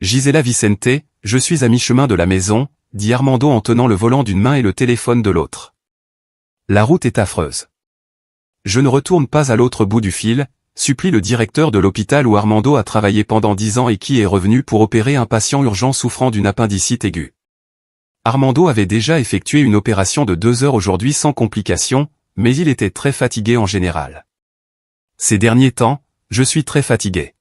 Gisela Vicente, je suis à mi-chemin de la maison, dit Armando en tenant le volant d'une main et le téléphone de l'autre. La route est affreuse. Je ne retourne pas à l'autre bout du fil, supplie le directeur de l'hôpital où Armando a travaillé pendant 10 ans et qui est revenu pour opérer un patient urgent souffrant d'une appendicite aiguë. Armando avait déjà effectué une opération de 2 heures aujourd'hui sans complications, mais il était très fatigué en général. Ces derniers temps, je suis très fatigué.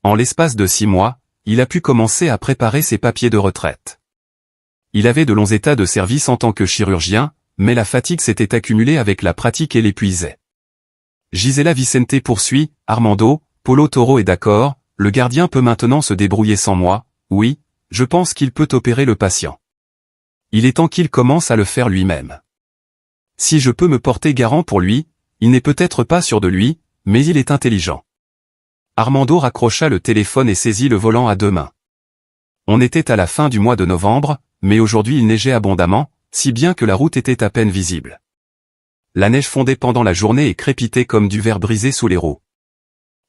En l'espace de 6 mois, il a pu commencer à préparer ses papiers de retraite. Il avait de longs états de service en tant que chirurgien, mais la fatigue s'était accumulée avec la pratique et l'épuisait. Gisela Vicente poursuit, Armando, Polo Toro est d'accord, le gardien peut maintenant se débrouiller sans moi, oui, je pense qu'il peut opérer le patient. Il est temps qu'il commence à le faire lui-même. Si je peux me porter garant pour lui, il n'est peut-être pas sûr de lui, mais il est intelligent. Armando raccrocha le téléphone et saisit le volant à 2 mains. On était à la fin du mois de novembre, mais aujourd'hui il neigeait abondamment, si bien que la route était à peine visible. La neige fondait pendant la journée et crépitait comme du verre brisé sous les roues.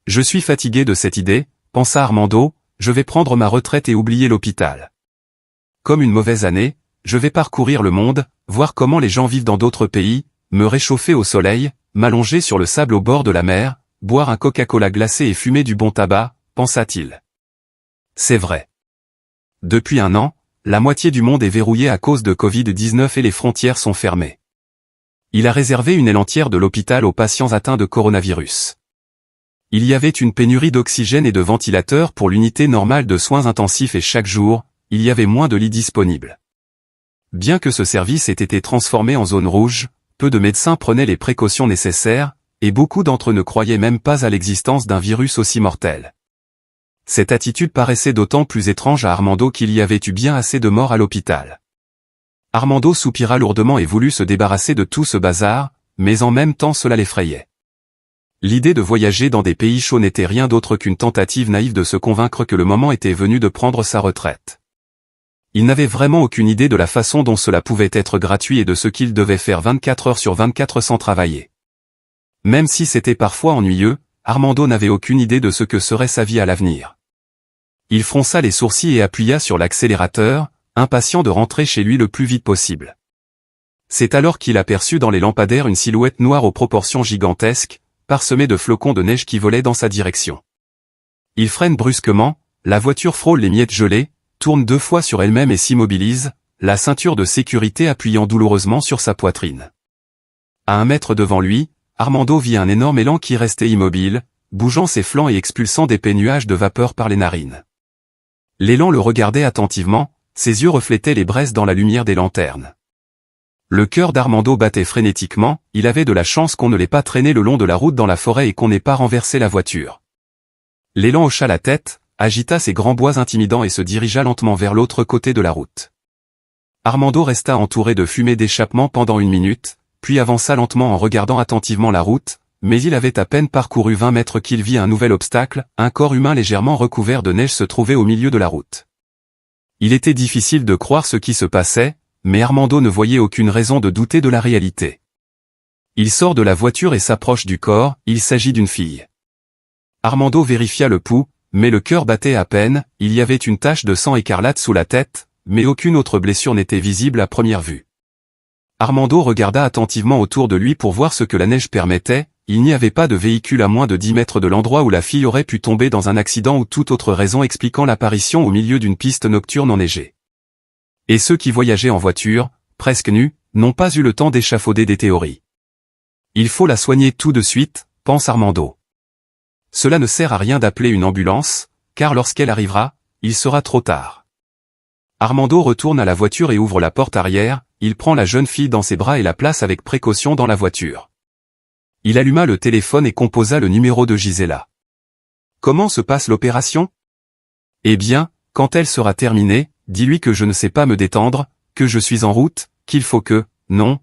Je suis fatigué de cette idée, pensa Armando, je vais prendre ma retraite et oublier l'hôpital. Comme une mauvaise année, je vais parcourir le monde, voir comment les gens vivent dans d'autres pays, me réchauffer au soleil, m'allonger sur le sable au bord de la mer, boire un Coca-Cola glacé et fumer du bon tabac, pensa-t-il. C'est vrai. Depuis 1 an, la moitié du monde est verrouillée à cause de Covid-19 et les frontières sont fermées. Il a réservé une aile entière de l'hôpital aux patients atteints de coronavirus. Il y avait une pénurie d'oxygène et de ventilateurs pour l'unité normale de soins intensifs et chaque jour, il y avait moins de lits disponibles. Bien que ce service ait été transformé en zone rouge, peu de médecins prenaient les précautions nécessaires, et beaucoup d'entre eux ne croyaient même pas à l'existence d'un virus aussi mortel. Cette attitude paraissait d'autant plus étrange à Armando qu'il y avait eu bien assez de morts à l'hôpital. Armando soupira lourdement et voulut se débarrasser de tout ce bazar, mais en même temps cela l'effrayait. L'idée de voyager dans des pays chauds n'était rien d'autre qu'une tentative naïve de se convaincre que le moment était venu de prendre sa retraite. Il n'avait vraiment aucune idée de la façon dont cela pouvait être gratuit et de ce qu'il devait faire 24 heures sur 24 sans travailler. Même si c'était parfois ennuyeux, Armando n'avait aucune idée de ce que serait sa vie à l'avenir. Il fronça les sourcils et appuya sur l'accélérateur, impatient de rentrer chez lui le plus vite possible. C'est alors qu'il aperçut dans les lampadaires une silhouette noire aux proportions gigantesques, parsemée de flocons de neige qui volaient dans sa direction. Il freine brusquement, la voiture frôle les miettes gelées, tourne 2 fois sur elle-même et s'immobilise, la ceinture de sécurité appuyant douloureusement sur sa poitrine. À 1 mètre devant lui, Armando vit un énorme élan qui restait immobile, bougeant ses flancs et expulsant d'épais nuages de vapeur par les narines. L'élan le regardait attentivement, ses yeux reflétaient les braises dans la lumière des lanternes. Le cœur d'Armando battait frénétiquement, il avait de la chance qu'on ne l'ait pas traîné le long de la route dans la forêt et qu'on n'ait pas renversé la voiture. L'élan hocha la tête, agita ses grands bois intimidants et se dirigea lentement vers l'autre côté de la route. Armando resta entouré de fumée d'échappement pendant 1 minute, puis avança lentement en regardant attentivement la route, mais il avait à peine parcouru 20 mètres qu'il vit un nouvel obstacle, un corps humain légèrement recouvert de neige se trouvait au milieu de la route. Il était difficile de croire ce qui se passait, mais Armando ne voyait aucune raison de douter de la réalité. Il sort de la voiture et s'approche du corps, il s'agit d'une fille. Armando vérifia le pouls, mais le cœur battait à peine, il y avait une tache de sang écarlate sous la tête, mais aucune autre blessure n'était visible à première vue. Armando regarda attentivement autour de lui pour voir ce que la neige permettait, il n'y avait pas de véhicule à moins de 10 mètres de l'endroit où la fille aurait pu tomber dans un accident ou toute autre raison expliquant l'apparition au milieu d'une piste nocturne enneigée. Et ceux qui voyageaient en voiture, presque nus, n'ont pas eu le temps d'échafauder des théories. Il faut la soigner tout de suite, pense Armando. Cela ne sert à rien d'appeler une ambulance, car lorsqu'elle arrivera, il sera trop tard. Armando retourne à la voiture et ouvre la porte arrière, il prend la jeune fille dans ses bras et la place avec précaution dans la voiture. Il alluma le téléphone et composa le numéro de Gisela. Comment se passe l'opération? Eh bien, quand elle sera terminée, dis-lui que je ne sais pas me détendre, que je suis en route, qu'il faut que... Non,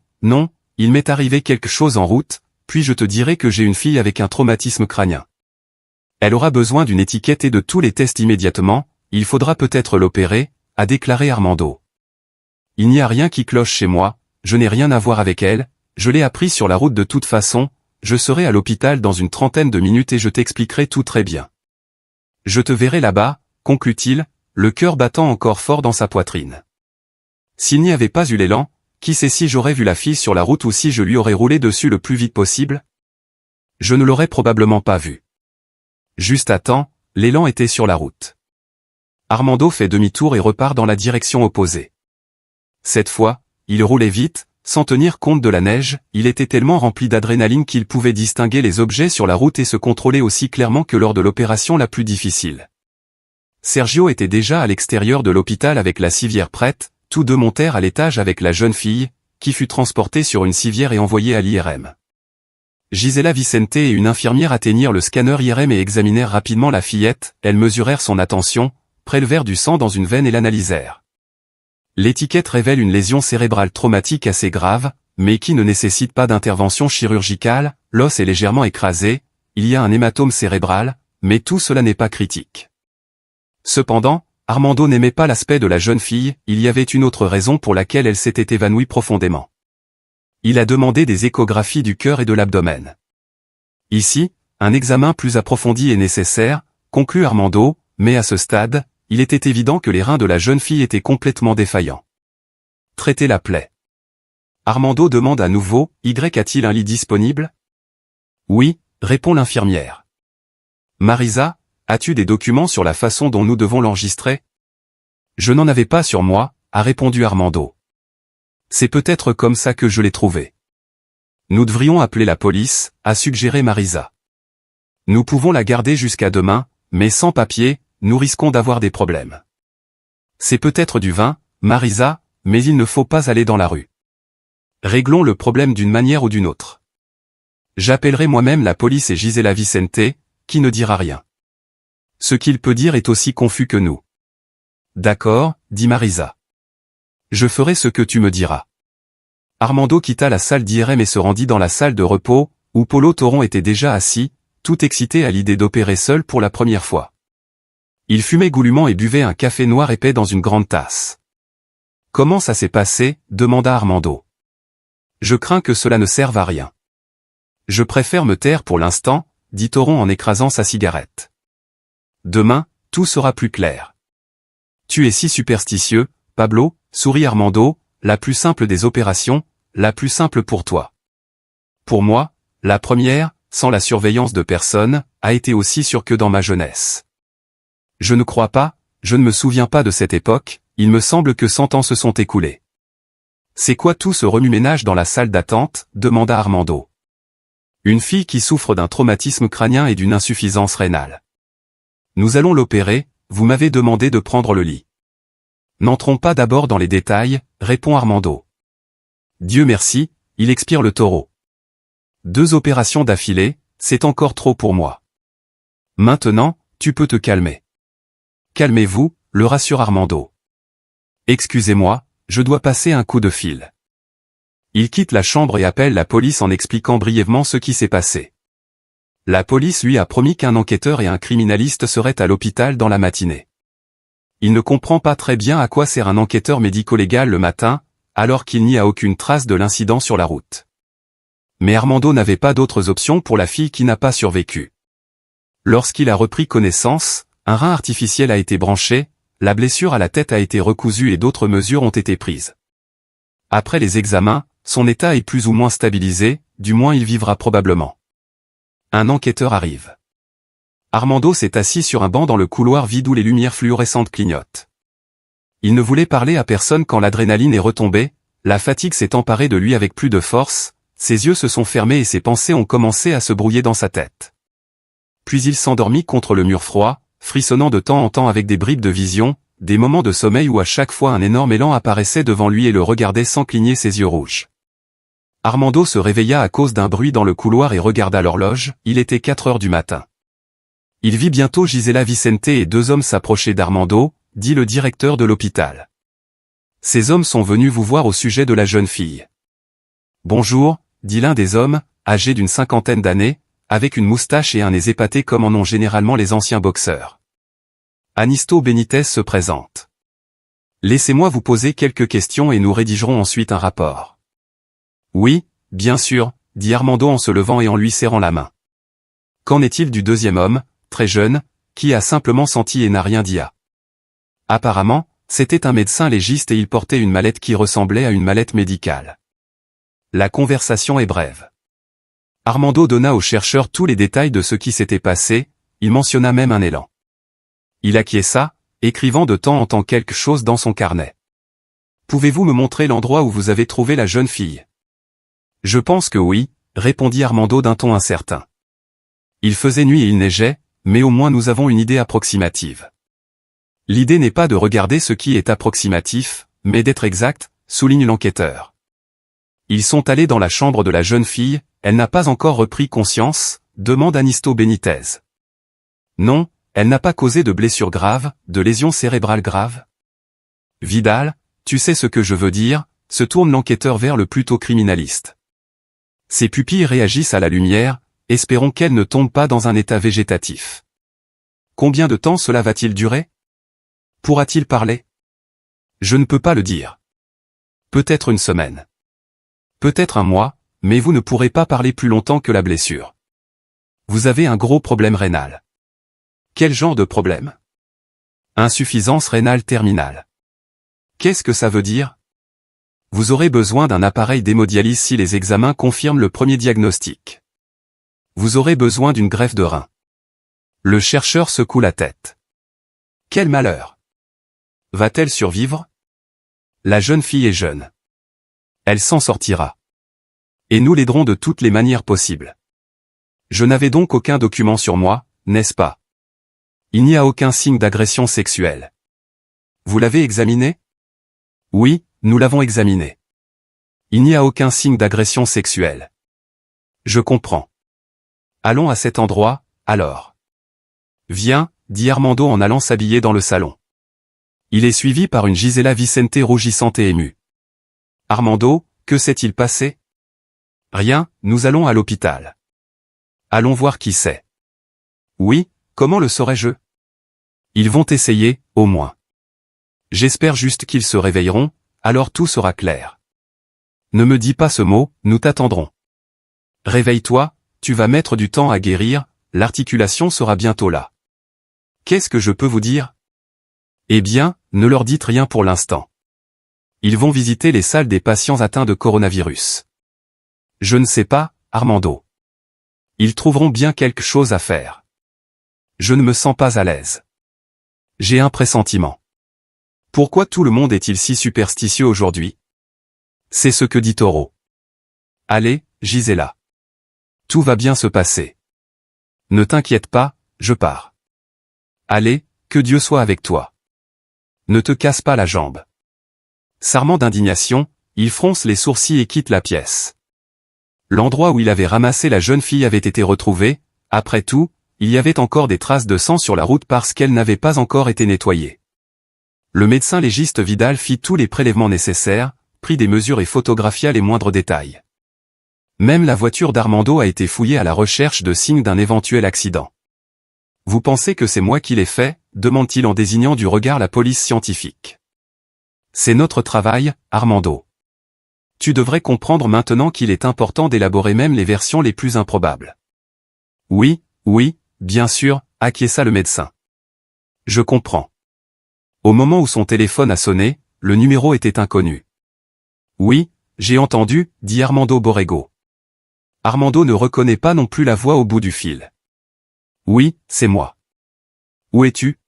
il m'est arrivé quelque chose en route, puis je te dirai que j'ai une fille avec un traumatisme crânien. Elle aura besoin d'une étiquette et de tous les tests immédiatement, il faudra peut-être l'opérer, a déclaré Armando. Il n'y a rien qui cloche chez moi, je n'ai rien à voir avec elle, je l'ai appris sur la route de toute façon, je serai à l'hôpital dans une 30aine de minutes et je t'expliquerai tout très bien. Je te verrai là-bas, conclut-il, le cœur battant encore fort dans sa poitrine. S'il n'y avait pas eu l'élan, qui sait si j'aurais vu la fille sur la route ou si je lui aurais roulé dessus le plus vite possible? Je ne l'aurais probablement pas vue. Juste à temps, l'élan était sur la route. Armando fait demi-tour et repart dans la direction opposée. Cette fois, il roulait vite, sans tenir compte de la neige, il était tellement rempli d'adrénaline qu'il pouvait distinguer les objets sur la route et se contrôler aussi clairement que lors de l'opération la plus difficile. Sergio était déjà à l'extérieur de l'hôpital avec la civière prête, tous deux montèrent à l'étage avec la jeune fille, qui fut transportée sur une civière et envoyée à l'IRM. Gisela Vicente et une infirmière atteignirent le scanner IRM et examinèrent rapidement la fillette, elles mesurèrent son attention, prélevèrent du sang dans une veine et l'analysèrent. L'étiquette révèle une lésion cérébrale traumatique assez grave, mais qui ne nécessite pas d'intervention chirurgicale, l'os est légèrement écrasé, il y a un hématome cérébral, mais tout cela n'est pas critique. Cependant, Armando n'aimait pas l'aspect de la jeune fille, il y avait une autre raison pour laquelle elle s'était évanouie profondément. Il a demandé des échographies du cœur et de l'abdomen. Ici, un examen plus approfondi est nécessaire, conclut Armando, mais à ce stade, il était évident que les reins de la jeune fille étaient complètement défaillants. Traiter la plaie. Armando demande à nouveau, a-t-il un lit disponible? Oui, répond l'infirmière. Marisa, as-tu des documents sur la façon dont nous devons l'enregistrer? Je n'en avais pas sur moi, a répondu Armando. C'est peut-être comme ça que je l'ai trouvé. Nous devrions appeler la police, a suggéré Marisa. Nous pouvons la garder jusqu'à demain, mais sans papier, nous risquons d'avoir des problèmes. C'est peut-être du vin, Marisa, mais il ne faut pas aller dans la rue. Réglons le problème d'une manière ou d'une autre. J'appellerai moi-même la police et Gisela Vicente, qui ne dira rien. Ce qu'il peut dire est aussi confus que nous. D'accord, dit Marisa. Je ferai ce que tu me diras. Armando quitta la salle d'IRM et se rendit dans la salle de repos, où Polo Toron était déjà assis, tout excité à l'idée d'opérer seul pour la première fois. Il fumait goulûment et buvait un café noir épais dans une grande tasse. « Comment ça s'est passé ?» demanda Armando. « Je crains que cela ne serve à rien. »« Je préfère me taire pour l'instant, » dit Toron en écrasant sa cigarette. « Demain, tout sera plus clair. »« Tu es si superstitieux, Pablo, » sourit Armando, « la plus simple des opérations, la plus simple pour toi. Pour moi, la première, sans la surveillance de personne, a été aussi sûre que dans ma jeunesse. Je ne crois pas, je ne me souviens pas de cette époque, il me semble que 100 ans se sont écoulés. C'est quoi tout ce remue-ménage dans la salle d'attente, demanda Armando. Une fille qui souffre d'un traumatisme crânien et d'une insuffisance rénale. Nous allons l'opérer, vous m'avez demandé de prendre le lit. N'entrons pas d'abord dans les détails, répond Armando. Dieu merci, il expire le taureau. 2 opérations d'affilée, c'est encore trop pour moi. Maintenant, tu peux te calmer. Calmez-vous, le rassure Armando. Excusez-moi, je dois passer un coup de fil. Il quitte la chambre et appelle la police en expliquant brièvement ce qui s'est passé. La police lui a promis qu'un enquêteur et un criminaliste seraient à l'hôpital dans la matinée. Il ne comprend pas très bien à quoi sert un enquêteur médico-légal le matin, alors qu'il n'y a aucune trace de l'incident sur la route. Mais Armando n'avait pas d'autres options pour la fille qui n'a pas survécu. Lorsqu'il a repris connaissance, un rein artificiel a été branché, la blessure à la tête a été recousue et d'autres mesures ont été prises. Après les examens, son état est plus ou moins stabilisé, du moins il vivra probablement. Un enquêteur arrive. Armando s'est assis sur un banc dans le couloir vide où les lumières fluorescentes clignotent. Il ne voulait parler à personne quand l'adrénaline est retombée, la fatigue s'est emparée de lui avec plus de force, ses yeux se sont fermés et ses pensées ont commencé à se brouiller dans sa tête. Puis il s'endormit contre le mur froid, frissonnant de temps en temps avec des bribes de vision, des moments de sommeil où à chaque fois un énorme élan apparaissait devant lui et le regardait sans cligner ses yeux rouges. Armando se réveilla à cause d'un bruit dans le couloir et regarda l'horloge, il était 4 heures du matin. Il vit bientôt Gisela Vicente et 2 hommes s'approcher d'Armando, dit le directeur de l'hôpital. Ces hommes sont venus vous voir au sujet de la jeune fille. Bonjour, dit l'un des hommes, âgé d'une 50aine d'années, avec une moustache et un nez épaté comme en ont généralement les anciens boxeurs. Anisto Benitez se présente. Laissez-moi vous poser quelques questions et nous rédigerons ensuite un rapport. Oui, bien sûr, dit Armando en se levant et en lui serrant la main. Qu'en est-il du deuxième homme, très jeune, qui a simplement senti et n'a rien dit à Apparemment, c'était un médecin légiste et il portait une mallette qui ressemblait à une mallette médicale. La conversation est brève. Armando donna au chercheur tous les détails de ce qui s'était passé, il mentionna même un élan. Il acquiesça, écrivant de temps en temps quelque chose dans son carnet. « Pouvez-vous me montrer l'endroit où vous avez trouvé la jeune fille ?» « Je pense que oui, » répondit Armando d'un ton incertain. Il faisait nuit et il neigeait, mais au moins nous avons une idée approximative. L'idée n'est pas de regarder ce qui est approximatif, mais d'être exact, souligne l'enquêteur. Ils sont allés dans la chambre de la jeune fille, elle n'a pas encore repris conscience, demande Anisto Benitez. Non, elle n'a pas causé de blessures graves, de lésions cérébrales graves. Vidal, tu sais ce que je veux dire, se tourne l'enquêteur vers le plutôt criminaliste. Ses pupilles réagissent à la lumière, espérons qu'elle ne tombe pas dans un état végétatif. Combien de temps cela va-t-il durer? Pourra-t-il parler? Je ne peux pas le dire. Peut-être une semaine. Peut-être un mois, mais vous ne pourrez pas parler plus longtemps que la blessure. Vous avez un gros problème rénal. Quel genre de problème? Insuffisance rénale terminale. Qu'est-ce que ça veut dire? Vous aurez besoin d'un appareil d'hémodialyse si les examens confirment le premier diagnostic. Vous aurez besoin d'une greffe de rein. Le chercheur secoue la tête. Quel malheur! Va-t-elle survivre? La jeune fille est jeune. Elle s'en sortira. Et nous l'aiderons de toutes les manières possibles. Je n'avais donc aucun document sur moi, n'est-ce pas? Il n'y a aucun signe d'agression sexuelle. Vous l'avez examiné? Oui, nous l'avons examiné. Il n'y a aucun signe d'agression sexuelle. Je comprends. Allons à cet endroit, alors. Viens, dit Armando en allant s'habiller dans le salon. Il est suivi par une Gisela Vicente rougissante et émue. Armando, que s'est-il passé? Rien, nous allons à l'hôpital. Allons voir qui c'est. Oui, comment le saurais-je? Ils vont essayer, au moins. J'espère juste qu'ils se réveilleront, alors tout sera clair. Ne me dis pas ce mot, nous t'attendrons. Réveille-toi, tu vas mettre du temps à guérir, l'articulation sera bientôt là. Qu'est-ce que je peux vous dire? Eh bien, ne leur dites rien pour l'instant. Ils vont visiter les salles des patients atteints de coronavirus. Je ne sais pas, Armando. Ils trouveront bien quelque chose à faire. Je ne me sens pas à l'aise. J'ai un pressentiment. Pourquoi tout le monde est-il si superstitieux aujourd'hui? C'est ce que dit Toro. Allez, Gisela. Tout va bien se passer. Ne t'inquiète pas, je pars. Allez, que Dieu soit avec toi. Ne te casse pas la jambe. S'armant d'indignation, il fronce les sourcils et quitte la pièce. L'endroit où il avait ramassé la jeune fille avait été retrouvé, après tout, il y avait encore des traces de sang sur la route parce qu'elle n'avait pas encore été nettoyée. Le médecin légiste Vidal fit tous les prélèvements nécessaires, prit des mesures et photographia les moindres détails. Même la voiture d'Armando a été fouillée à la recherche de signes d'un éventuel accident. « Vous pensez que c'est moi qui l'ai fait ?» demande-t-il en désignant du regard la police scientifique. « C'est notre travail, Armando. Tu devrais comprendre maintenant qu'il est important d'élaborer même les versions les plus improbables. »« Oui, oui, bien sûr, acquiesça le médecin. Je comprends. » Au moment où son téléphone a sonné, le numéro était inconnu. « Oui, j'ai entendu, » dit Armando Borrego. Armando ne reconnaît pas non plus la voix au bout du fil. « Oui, c'est moi. »« Où es-tu ?»«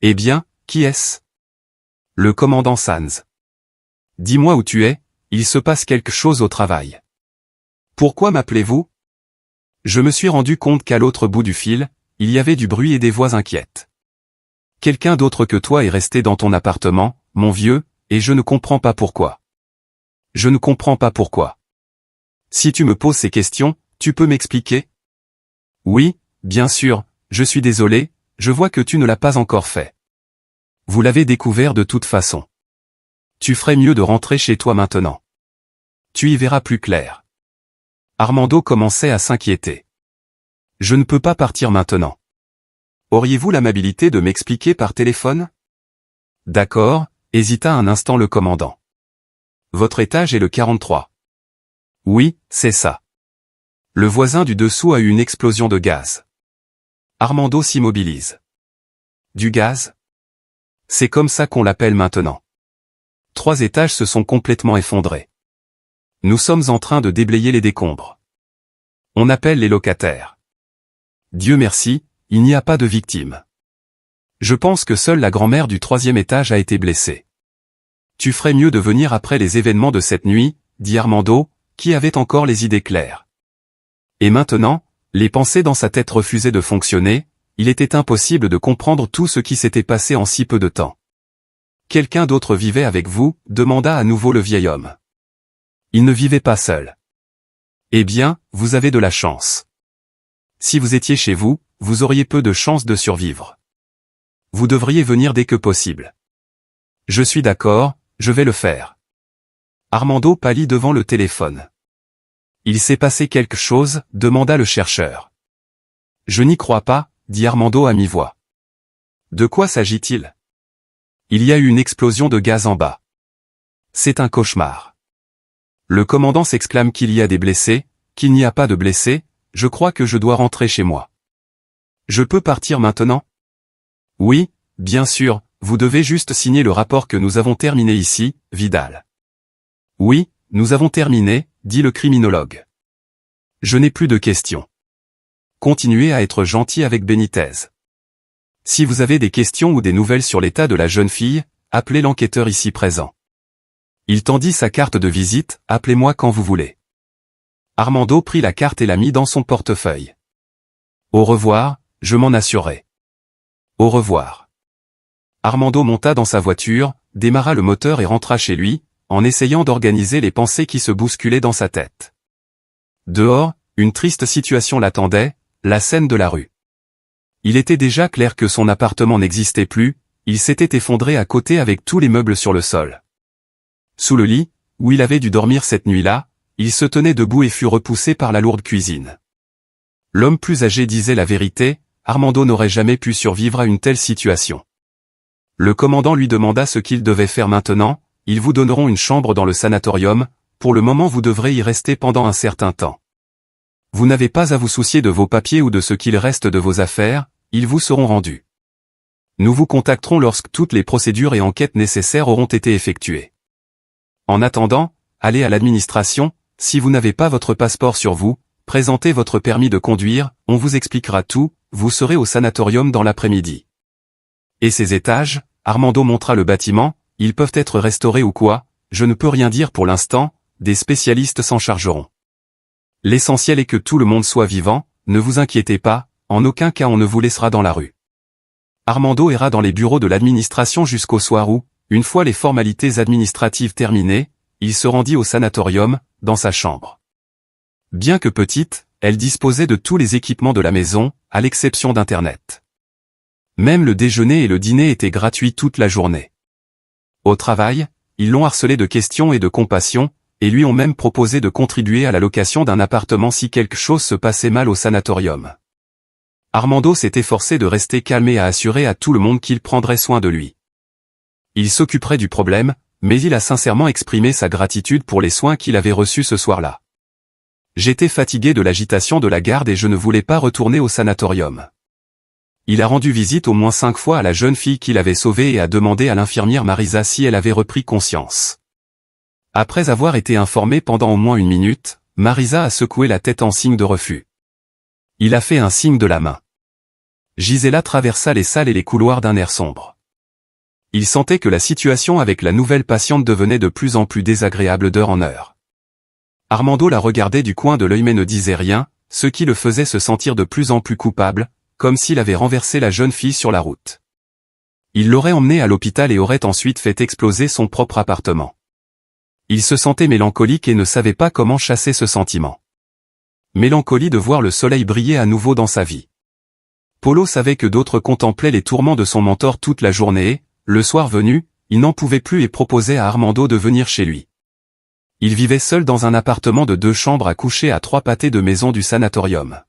Eh bien, qui est-ce ?»« Le commandant Sanz. »« Dis-moi où tu es, il se passe quelque chose au travail. »« Pourquoi m'appelez-vous ?» Je me suis rendu compte qu'à l'autre bout du fil, il y avait du bruit et des voix inquiètes. Quelqu'un d'autre que toi est resté dans ton appartement, mon vieux, et je ne comprends pas pourquoi. Je ne comprends pas pourquoi. Si tu me poses ces questions, tu peux m'expliquer? Oui, bien sûr, je suis désolé, je vois que tu ne l'as pas encore fait. Vous l'avez découvert de toute façon. Tu ferais mieux de rentrer chez toi maintenant. Tu y verras plus clair. Armando commençait à s'inquiéter. Je ne peux pas partir maintenant. Auriez-vous l'amabilité de m'expliquer par téléphone? D'accord, hésita un instant le commandant. Votre étage est le 43. Oui, c'est ça. Le voisin du dessous a eu une explosion de gaz. Armando s'immobilise. Du gaz? C'est comme ça qu'on l'appelle maintenant. 3 étages se sont complètement effondrés. Nous sommes en train de déblayer les décombres. On appelle les locataires. Dieu merci, il n'y a pas de victimes. Je pense que seule la grand-mère du 3e étage a été blessée. Tu ferais mieux de venir après les événements de cette nuit, dit Armando, qui avait encore les idées claires. Et maintenant, les pensées dans sa tête refusaient de fonctionner, il était impossible de comprendre tout ce qui s'était passé en si peu de temps. Quelqu'un d'autre vivait avec vous, demanda à nouveau le vieil homme. Il ne vivait pas seul. Eh bien, vous avez de la chance. Si vous étiez chez vous, vous auriez peu de chances de survivre. Vous devriez venir dès que possible. Je suis d'accord, je vais le faire. Armando pâlit devant le téléphone. Il s'est passé quelque chose, demanda le chercheur. Je n'y crois pas, dit Armando à mi-voix. De quoi s'agit-il? Il y a eu une explosion de gaz en bas. C'est un cauchemar. Le commandant s'exclame qu'il y a des blessés, qu'il n'y a pas de blessés, je crois que je dois rentrer chez moi. Je peux partir maintenant? Oui, bien sûr, vous devez juste signer le rapport que nous avons terminé ici, Vidal. Oui, nous avons terminé, dit le criminologue. Je n'ai plus de questions. Continuez à être gentil avec Benitez. Si vous avez des questions ou des nouvelles sur l'état de la jeune fille, appelez l'enquêteur ici présent. Il tendit sa carte de visite, appelez-moi quand vous voulez. Armando prit la carte et la mit dans son portefeuille. Au revoir, je m'en assurerai. Au revoir. Armando monta dans sa voiture, démarra le moteur et rentra chez lui, en essayant d'organiser les pensées qui se bousculaient dans sa tête. Dehors, une triste situation l'attendait, la scène de la rue. Il était déjà clair que son appartement n'existait plus, il s'était effondré à côté avec tous les meubles sur le sol. Sous le lit, où il avait dû dormir cette nuit-là, il se tenait debout et fut repoussé par la lourde cuisine. L'homme plus âgé disait la vérité, Armando n'aurait jamais pu survivre à une telle situation. Le commandant lui demanda ce qu'il devait faire maintenant, ils vous donneront une chambre dans le sanatorium, pour le moment vous devrez y rester pendant un certain temps. Vous n'avez pas à vous soucier de vos papiers ou de ce qu'il reste de vos affaires, ils vous seront rendus. Nous vous contacterons lorsque toutes les procédures et enquêtes nécessaires auront été effectuées. En attendant, allez à l'administration, si vous n'avez pas votre passeport sur vous, présentez votre permis de conduire, on vous expliquera tout, vous serez au sanatorium dans l'après-midi. Et ces étages, Armando montra le bâtiment, ils peuvent être restaurés ou quoi, je ne peux rien dire pour l'instant, des spécialistes s'en chargeront. L'essentiel est que tout le monde soit vivant, ne vous inquiétez pas, en aucun cas on ne vous laissera dans la rue. Armando erra dans les bureaux de l'administration jusqu'au soir où, une fois les formalités administratives terminées, il se rendit au sanatorium, dans sa chambre. Bien que petite, elle disposait de tous les équipements de la maison, à l'exception d'Internet. Même le déjeuner et le dîner étaient gratuits toute la journée. Au travail, ils l'ont harcelé de questions et de compassion, et lui ont même proposé de contribuer à la location d'un appartement si quelque chose se passait mal au sanatorium. Armando s'est efforcé de rester calme et a assuré à tout le monde qu'il prendrait soin de lui. Il s'occuperait du problème, mais il a sincèrement exprimé sa gratitude pour les soins qu'il avait reçus ce soir-là. J'étais fatigué de l'agitation de la garde et je ne voulais pas retourner au sanatorium. Il a rendu visite au moins 5 fois à la jeune fille qu'il avait sauvée et a demandé à l'infirmière Marisa si elle avait repris conscience. Après avoir été informé pendant au moins 1 minute, Marisa a secoué la tête en signe de refus. Il a fait un signe de la main. Gisela traversa les salles et les couloirs d'un air sombre. Il sentait que la situation avec la nouvelle patiente devenait de plus en plus désagréable d'heure en heure. Armando la regardait du coin de l'œil mais ne disait rien, ce qui le faisait se sentir de plus en plus coupable, comme s'il avait renversé la jeune fille sur la route. Il l'aurait emmenée à l'hôpital et aurait ensuite fait exploser son propre appartement. Il se sentait mélancolique et ne savait pas comment chasser ce sentiment. Mélancolie de voir le soleil briller à nouveau dans sa vie. Polo savait que d'autres contemplaient les tourments de son mentor toute la journée et, le soir venu, il n'en pouvait plus et proposait à Armando de venir chez lui. Il vivait seul dans un appartement de 2 chambres à coucher à 3 pâtés de maison du sanatorium.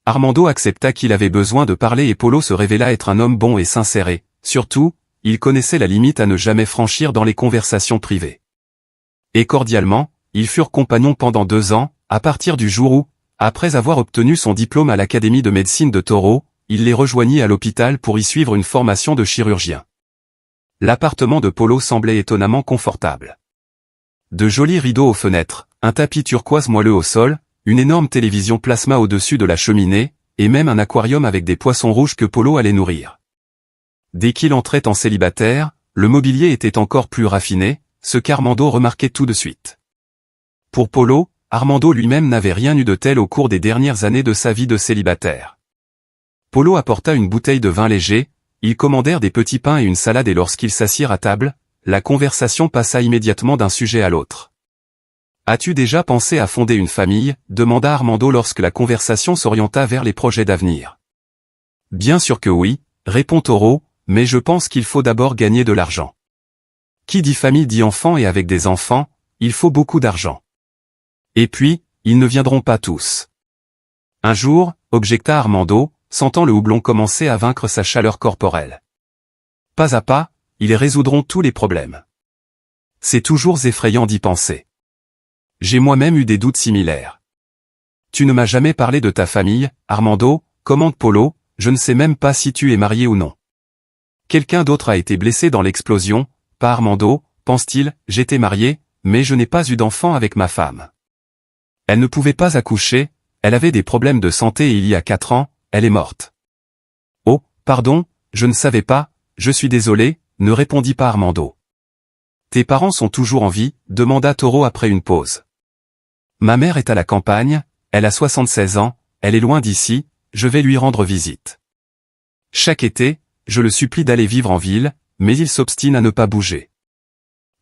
Armando accepta qu'il avait besoin de parler et Polo se révéla être un homme bon et sincère et, surtout, il connaissait la limite à ne jamais franchir dans les conversations privées. Et cordialement, ils furent compagnons pendant 2 ans, à partir du jour où, après avoir obtenu son diplôme à l'Académie de médecine de Toro, il les rejoignit à l'hôpital pour y suivre une formation de chirurgien. l'appartement de Polo semblait étonnamment confortable. De jolis rideaux aux fenêtres, un tapis turquoise moelleux au sol, une énorme télévision plasma au-dessus de la cheminée, et même un aquarium avec des poissons rouges que Polo allait nourrir. Dès qu'il entrait en célibataire, le mobilier était encore plus raffiné, ce qu'Armando remarquait tout de suite. Pour Polo, Armando lui-même n'avait rien eu de tel au cours des dernières années de sa vie de célibataire. Polo apporta une bouteille de vin léger, ils commandèrent des petits pains et une salade et lorsqu'ils s'assirent à table, la conversation passa immédiatement d'un sujet à l'autre. « As-tu déjà pensé à fonder une famille ?» demanda Armando lorsque la conversation s'orienta vers les projets d'avenir. « Bien sûr que oui », répond Toro, « mais je pense qu'il faut d'abord gagner de l'argent. Qui dit famille dit enfant et avec des enfants, il faut beaucoup d'argent. Et puis, ils ne viendront pas tous. » Un jour, objecta Armando, sentant le houblon commencer à vaincre sa chaleur corporelle. Pas à pas, ils résoudront tous les problèmes. C'est toujours effrayant d'y penser. J'ai moi-même eu des doutes similaires. Tu ne m'as jamais parlé de ta famille, Armando, commente Polo, je ne sais même pas si tu es marié ou non. Quelqu'un d'autre a été blessé dans l'explosion, pas Armando, pense-t-il, j'étais marié, mais je n'ai pas eu d'enfant avec ma femme. Elle ne pouvait pas accoucher, elle avait des problèmes de santé et il y a 4 ans, elle est morte. Oh, pardon, je ne savais pas, je suis désolé, ne répondit pas Armando. Tes parents sont toujours en vie, demanda Toro après une pause. Ma mère est à la campagne, elle a 76 ans, elle est loin d'ici, je vais lui rendre visite. Chaque été, je le supplie d'aller vivre en ville, mais il s'obstine à ne pas bouger.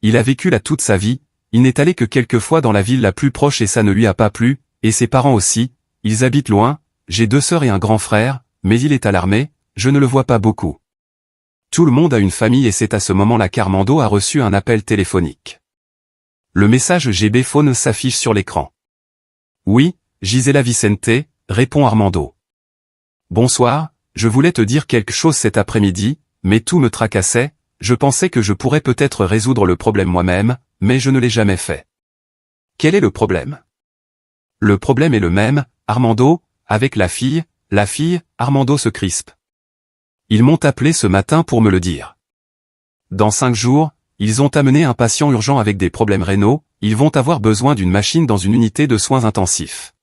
Il a vécu là toute sa vie, il n'est allé que quelques fois dans la ville la plus proche et ça ne lui a pas plu, et ses parents aussi, ils habitent loin, j'ai 2 sœurs et un grand frère, mais il est à l'armée, je ne le vois pas beaucoup. Tout le monde a une famille et c'est à ce moment-là qu'Armando a reçu un appel téléphonique. Le message GB Phone s'affiche sur l'écran. Oui, Gisela Vicente, répond Armando. Bonsoir, je voulais te dire quelque chose cet après-midi, mais tout me tracassait, je pensais que je pourrais peut-être résoudre le problème moi-même, mais je ne l'ai jamais fait. Quel est le problème? Le problème est le même, Armando, avec la fille, Armando se crispe. Ils m'ont appelé ce matin pour me le dire. Dans 5 jours, ils ont amené un patient urgent avec des problèmes rénaux, ils vont avoir besoin d'une machine dans une unité de soins intensifs.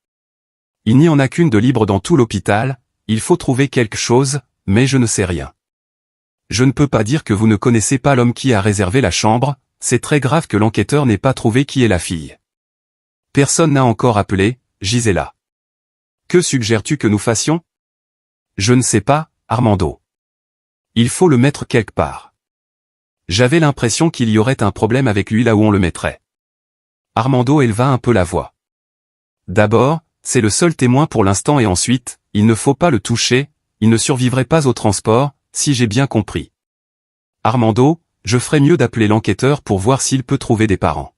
Il n'y en a qu'une de libre dans tout l'hôpital, il faut trouver quelque chose, mais je ne sais rien. Je ne peux pas dire que vous ne connaissez pas l'homme qui a réservé la chambre, c'est très grave que l'enquêteur n'ait pas trouvé qui est la fille. Personne n'a encore appelé, Gisela. Que suggères-tu que nous fassions? Je ne sais pas, Armando. Il faut le mettre quelque part. J'avais l'impression qu'il y aurait un problème avec lui là où on le mettrait. Armando éleva un peu la voix. D'abord, c'est le seul témoin pour l'instant et ensuite, il ne faut pas le toucher, il ne survivrait pas au transport, si j'ai bien compris. Armando, je ferais mieux d'appeler l'enquêteur pour voir s'il peut trouver des parents.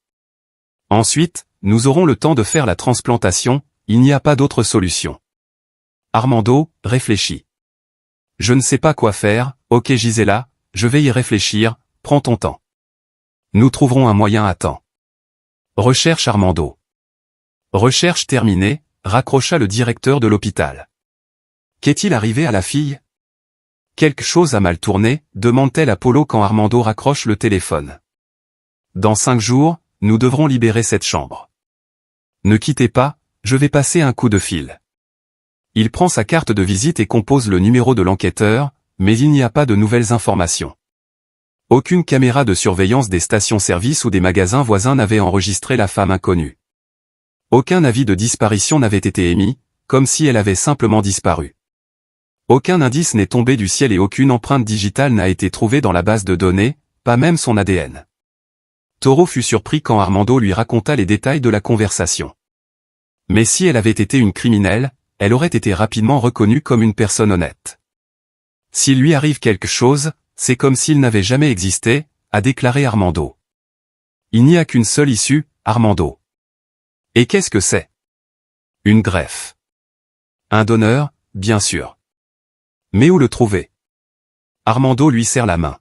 Ensuite, nous aurons le temps de faire la transplantation, il n'y a pas d'autre solution. Armando, réfléchis. Je ne sais pas quoi faire, ok Gisela, je vais y réfléchir, prends ton temps. Nous trouverons un moyen à temps. Recherche Armando. Recherche terminée, raccrocha le directeur de l'hôpital. Qu'est-il arrivé à la fille? Quelque chose a mal tourné, demande-t-elle à Polo quand Armando raccroche le téléphone. Dans 5 jours, nous devrons libérer cette chambre. Ne quittez pas, je vais passer un coup de fil. Il prend sa carte de visite et compose le numéro de l'enquêteur, mais il n'y a pas de nouvelles informations. Aucune caméra de surveillance des stations-service ou des magasins voisins n'avait enregistré la femme inconnue. Aucun avis de disparition n'avait été émis, comme si elle avait simplement disparu. Aucun indice n'est tombé du ciel et aucune empreinte digitale n'a été trouvée dans la base de données, pas même son ADN. Toro fut surpris quand Armando lui raconta les détails de la conversation. Mais si elle avait été une criminelle, elle aurait été rapidement reconnue comme une personne honnête. S'il lui arrive quelque chose, c'est comme s'il n'avait jamais existé, a déclaré Armando. Il n'y a qu'une seule issue, Armando. Et qu'est-ce que c'est? Une greffe. Un donneur, bien sûr. Mais où le trouver? Armando lui serre la main.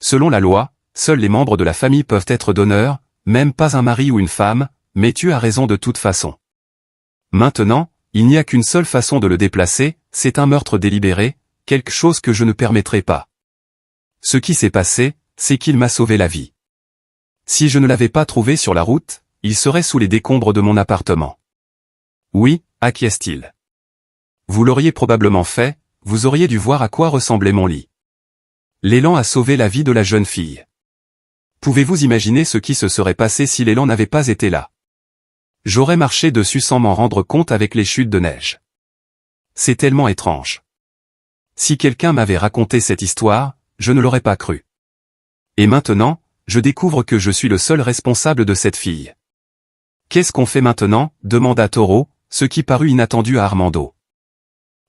Selon la loi, seuls les membres de la famille peuvent être donneurs, même pas un mari ou une femme, mais tu as raison de toute façon. Maintenant, il n'y a qu'une seule façon de le déplacer, c'est un meurtre délibéré, quelque chose que je ne permettrai pas. Ce qui s'est passé, c'est qu'il m'a sauvé la vie. Si je ne l'avais pas trouvé sur la route, il serait sous les décombres de mon appartement. Oui, acquiesce-t-il. Vous l'auriez probablement fait, vous auriez dû voir à quoi ressemblait mon lit. L'élan a sauvé la vie de la jeune fille. Pouvez-vous imaginer ce qui se serait passé si l'élan n'avait pas été là? J'aurais marché dessus sans m'en rendre compte avec les chutes de neige. C'est tellement étrange. Si quelqu'un m'avait raconté cette histoire, je ne l'aurais pas cru. Et maintenant, je découvre que je suis le seul responsable de cette fille. Qu'est-ce qu'on fait maintenant? Demanda Toro, ce qui parut inattendu à Armando.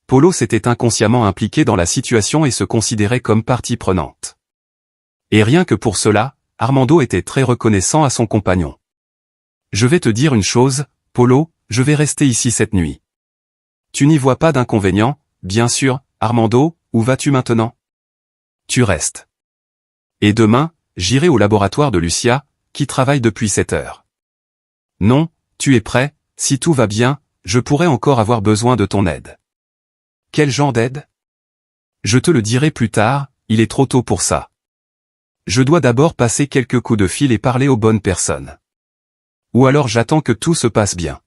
Polo s'était inconsciemment impliqué dans la situation et se considérait comme partie prenante. Et rien que pour cela, Armando était très reconnaissant à son compagnon. Je vais te dire une chose, Polo, je vais rester ici cette nuit. Tu n'y vois pas d'inconvénient, bien sûr, Armando, où vas-tu maintenant? Tu restes. Et demain, j'irai au laboratoire de Lucia, qui travaille depuis 7 heures. Non, tu es prêt, si tout va bien, je pourrais encore avoir besoin de ton aide. Quel genre d'aide? Je te le dirai plus tard, il est trop tôt pour ça. Je dois d'abord passer quelques coups de fil et parler aux bonnes personnes. Ou alors j'attends que tout se passe bien.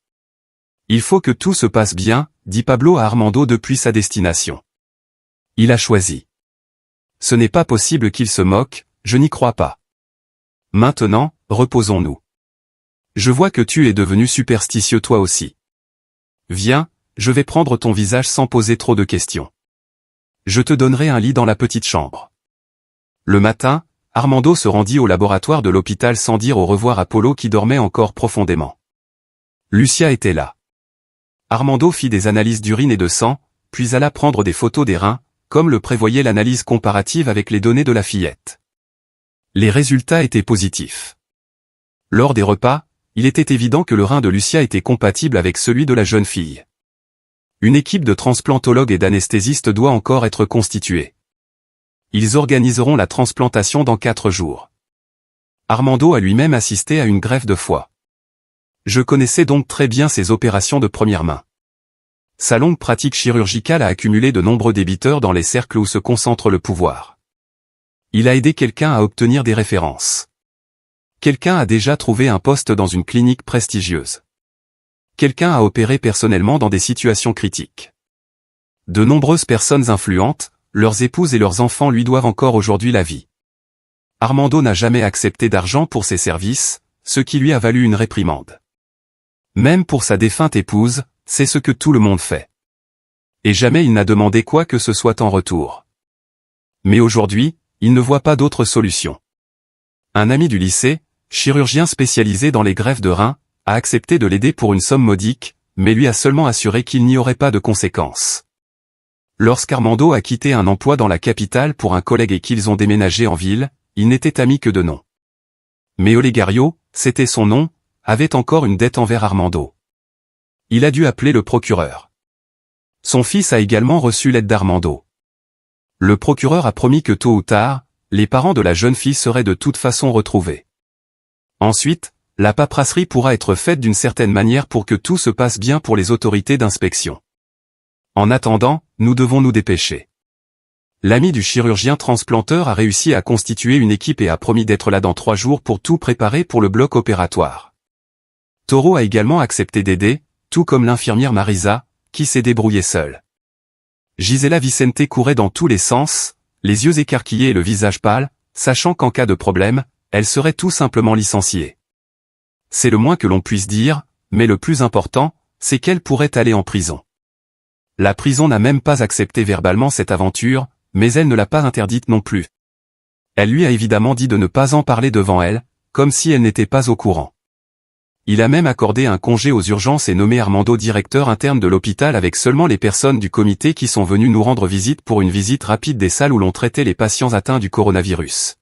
Il faut que tout se passe bien, dit Pablo à Armando depuis sa destination. Il a choisi. Ce n'est pas possible qu'il se moque, je n'y crois pas. Maintenant, reposons-nous. Je vois que tu es devenu superstitieux toi aussi. Viens, je vais prendre ton visage sans poser trop de questions. Je te donnerai un lit dans la petite chambre. Le matin, Armando se rendit au laboratoire de l'hôpital sans dire au revoir à Polo qui dormait encore profondément. Lucia était là. Armando fit des analyses d'urine et de sang, puis alla prendre des photos des reins, comme le prévoyait l'analyse comparative avec les données de la fillette. Les résultats étaient positifs. Lors des repas, il était évident que le rein de Lucia était compatible avec celui de la jeune fille. Une équipe de transplantologues et d'anesthésistes doit encore être constituée. Ils organiseront la transplantation dans 4 jours. Armando a lui-même assisté à une greffe de foie. Je connaissais donc très bien ces opérations de première main. Sa longue pratique chirurgicale a accumulé de nombreux débiteurs dans les cercles où se concentre le pouvoir. Il a aidé quelqu'un à obtenir des références. Quelqu'un a déjà trouvé un poste dans une clinique prestigieuse. Quelqu'un a opéré personnellement dans des situations critiques. De nombreuses personnes influentes, leurs épouses et leurs enfants lui doivent encore aujourd'hui la vie. Armando n'a jamais accepté d'argent pour ses services, ce qui lui a valu une réprimande. Même pour sa défunte épouse, c'est ce que tout le monde fait. Et jamais il n'a demandé quoi que ce soit en retour. Mais aujourd'hui, il ne voit pas d'autre solution. Un ami du lycée, chirurgien spécialisé dans les greffes de reins, a accepté de l'aider pour une somme modique, mais lui a seulement assuré qu'il n'y aurait pas de conséquences. Lorsqu'Armando a quitté un emploi dans la capitale pour un collègue et qu'ils ont déménagé en ville, ils n'étaient amis que de nom. Mais Olegario, c'était son nom, avait encore une dette envers Armando. Il a dû appeler le procureur. Son fils a également reçu l'aide d'Armando. Le procureur a promis que tôt ou tard, les parents de la jeune fille seraient de toute façon retrouvés. Ensuite, la paperasserie pourra être faite d'une certaine manière pour que tout se passe bien pour les autorités d'inspection. En attendant, nous devons nous dépêcher. L'ami du chirurgien transplanteur a réussi à constituer une équipe et a promis d'être là dans 3 jours pour tout préparer pour le bloc opératoire. Toro a également accepté d'aider, tout comme l'infirmière Marisa, qui s'est débrouillée seule. Gisela Vicente courait dans tous les sens, les yeux écarquillés et le visage pâle, sachant qu'en cas de problème, elle serait tout simplement licenciée. C'est le moins que l'on puisse dire, mais le plus important, c'est qu'elle pourrait aller en prison. La prison n'a même pas accepté verbalement cette aventure, mais elle ne l'a pas interdite non plus. Elle lui a évidemment dit de ne pas en parler devant elle, comme si elle n'était pas au courant. Il a même accordé un congé aux urgences et nommé Armando directeur interne de l'hôpital avec seulement les personnes du comité qui sont venues nous rendre visite pour une visite rapide des salles où l'on traitait les patients atteints du coronavirus.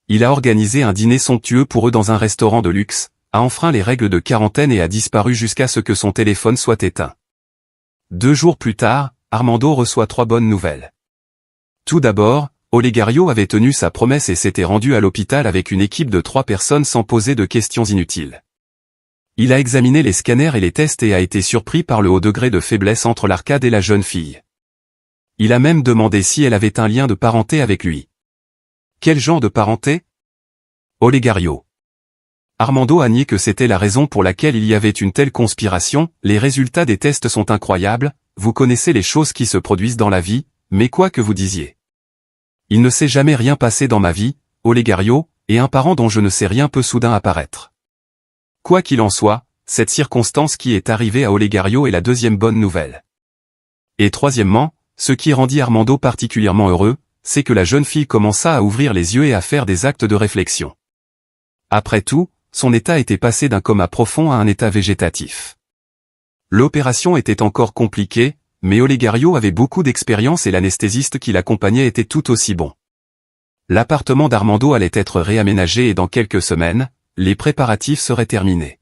Il a organisé un dîner somptueux pour eux dans un restaurant de luxe, a enfreint les règles de quarantaine et a disparu jusqu'à ce que son téléphone soit éteint. 2 jours plus tard, Armando reçoit 3 bonnes nouvelles. Tout d'abord, Olegario avait tenu sa promesse et s'était rendu à l'hôpital avec une équipe de 3 personnes sans poser de questions inutiles. Il a examiné les scanners et les tests et a été surpris par le haut degré de faiblesse entre l'arcade et la jeune fille. Il a même demandé si elle avait un lien de parenté avec lui. Quel genre de parenté? Olegario. Armando a nié que c'était la raison pour laquelle il y avait une telle conspiration. Les résultats des tests sont incroyables, vous connaissez les choses qui se produisent dans la vie, mais quoi que vous disiez. Il ne s'est jamais rien passé dans ma vie, Olegario, et un parent dont je ne sais rien peut soudain apparaître. Quoi qu'il en soit, cette circonstance qui est arrivée à Olegario est la deuxième bonne nouvelle. Et troisièmement, ce qui rendit Armando particulièrement heureux, c'est que la jeune fille commença à ouvrir les yeux et à faire des actes de réflexion. Après tout, son état était passé d'un coma profond à un état végétatif. L'opération était encore compliquée, mais Olegario avait beaucoup d'expérience et l'anesthésiste qui l'accompagnait était tout aussi bon. L'appartement d'Armando allait être réaménagé et dans quelques semaines, les préparatifs seraient terminés.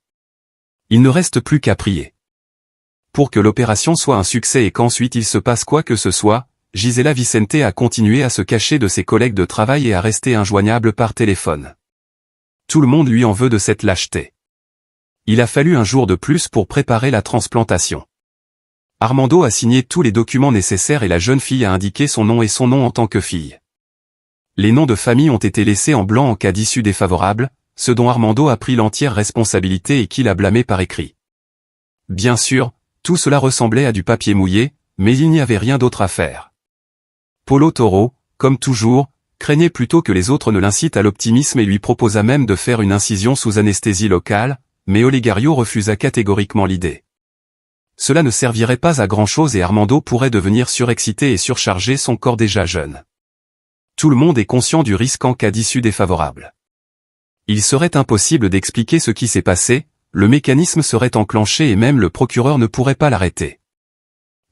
Il ne reste plus qu'à prier. Pour que l'opération soit un succès et qu'ensuite il se passe quoi que ce soit, Gisela Vicente a continué à se cacher de ses collègues de travail et à rester injoignable par téléphone. Tout le monde lui en veut de cette lâcheté. Il a fallu un jour de plus pour préparer la transplantation. Armando a signé tous les documents nécessaires et la jeune fille a indiqué son nom et son nom en tant que fille. Les noms de famille ont été laissés en blanc en cas d'issue défavorable, ce dont Armando a pris l'entière responsabilité et qu'il a blâmé par écrit. Bien sûr, tout cela ressemblait à du papier mouillé, mais il n'y avait rien d'autre à faire. Polo Toro, comme toujours, craignait plutôt que les autres ne l'incitent à l'optimisme et lui proposa même de faire une incision sous anesthésie locale, mais Olegario refusa catégoriquement l'idée. Cela ne servirait pas à grand-chose et Armando pourrait devenir surexcité et surcharger son corps déjà jeune. Tout le monde est conscient du risque en cas d'issue défavorable. Il serait impossible d'expliquer ce qui s'est passé, le mécanisme serait enclenché et même le procureur ne pourrait pas l'arrêter.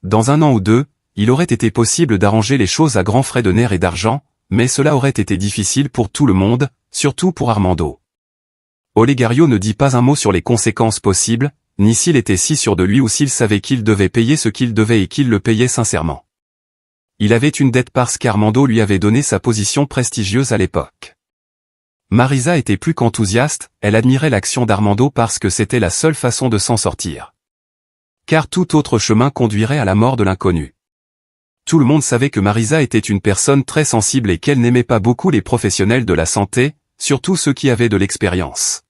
Dans un an ou deux, il aurait été possible d'arranger les choses à grands frais de nerfs et d'argent, mais cela aurait été difficile pour tout le monde, surtout pour Armando. Olegario ne dit pas un mot sur les conséquences possibles, ni s'il était si sûr de lui ou s'il savait qu'il devait payer ce qu'il devait et qu'il le payait sincèrement. Il avait une dette parce qu'Armando lui avait donné sa position prestigieuse à l'époque. Marisa était plus qu'enthousiaste, elle admirait l'action d'Armando parce que c'était la seule façon de s'en sortir. Car tout autre chemin conduirait à la mort de l'inconnu. Tout le monde savait que Marisa était une personne très sensible et qu'elle n'aimait pas beaucoup les professionnels de la santé, surtout ceux qui avaient de l'expérience.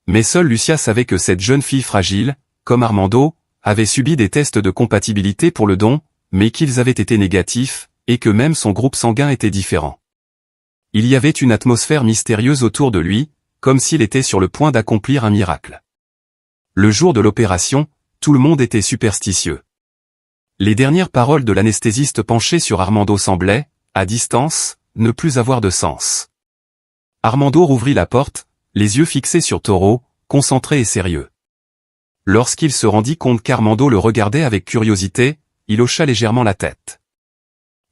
Mais seule Lucia savait que cette jeune fille fragile, comme Armando, avait subi des tests de compatibilité pour le don, mais qu'ils avaient été négatifs, et que même son groupe sanguin était différent. Il y avait une atmosphère mystérieuse autour de lui, comme s'il était sur le point d'accomplir un miracle. Le jour de l'opération, tout le monde était superstitieux. Les dernières paroles de l'anesthésiste penché sur Armando semblaient, à distance, ne plus avoir de sens. Armando rouvrit la porte, les yeux fixés sur Toro, concentré et sérieux. Lorsqu'il se rendit compte qu'Armando le regardait avec curiosité, il hocha légèrement la tête.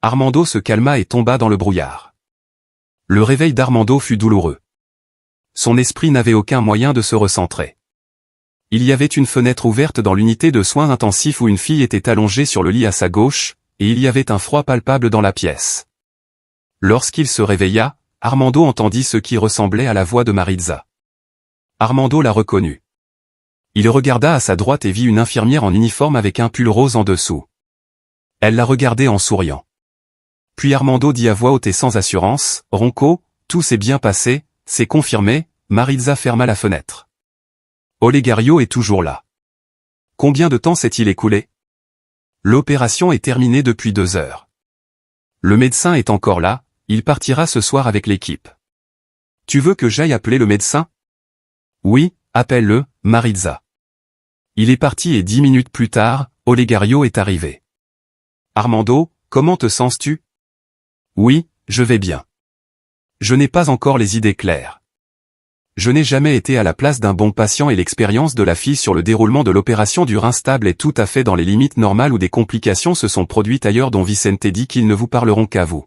Armando se calma et tomba dans le brouillard. Le réveil d'Armando fut douloureux. Son esprit n'avait aucun moyen de se recentrer. Il y avait une fenêtre ouverte dans l'unité de soins intensifs où une fille était allongée sur le lit à sa gauche, et il y avait un froid palpable dans la pièce. Lorsqu'il se réveilla, Armando entendit ce qui ressemblait à la voix de Maritza. Armando la reconnut. Il regarda à sa droite et vit une infirmière en uniforme avec un pull rose en dessous. Elle la regardait en souriant. Puis Armando dit à voix haute et sans assurance, « Ronco, tout s'est bien passé, c'est confirmé », Maritza ferma la fenêtre. Olegario est toujours là. Combien de temps s'est-il écoulé? L'opération est terminée depuis 2 heures. Le médecin est encore là, il partira ce soir avec l'équipe. Tu veux que j'aille appeler le médecin? Oui, appelle-le, Maritza. Il est parti et 10 minutes plus tard, Olegario est arrivé. Armando, comment te sens-tu? Oui, je vais bien. Je n'ai pas encore les idées claires. Je n'ai jamais été à la place d'un bon patient et l'expérience de la fille sur le déroulement de l'opération du rein stable est tout à fait dans les limites normales où des complications se sont produites ailleurs dont Vicente dit qu'ils ne vous parleront qu'à vous.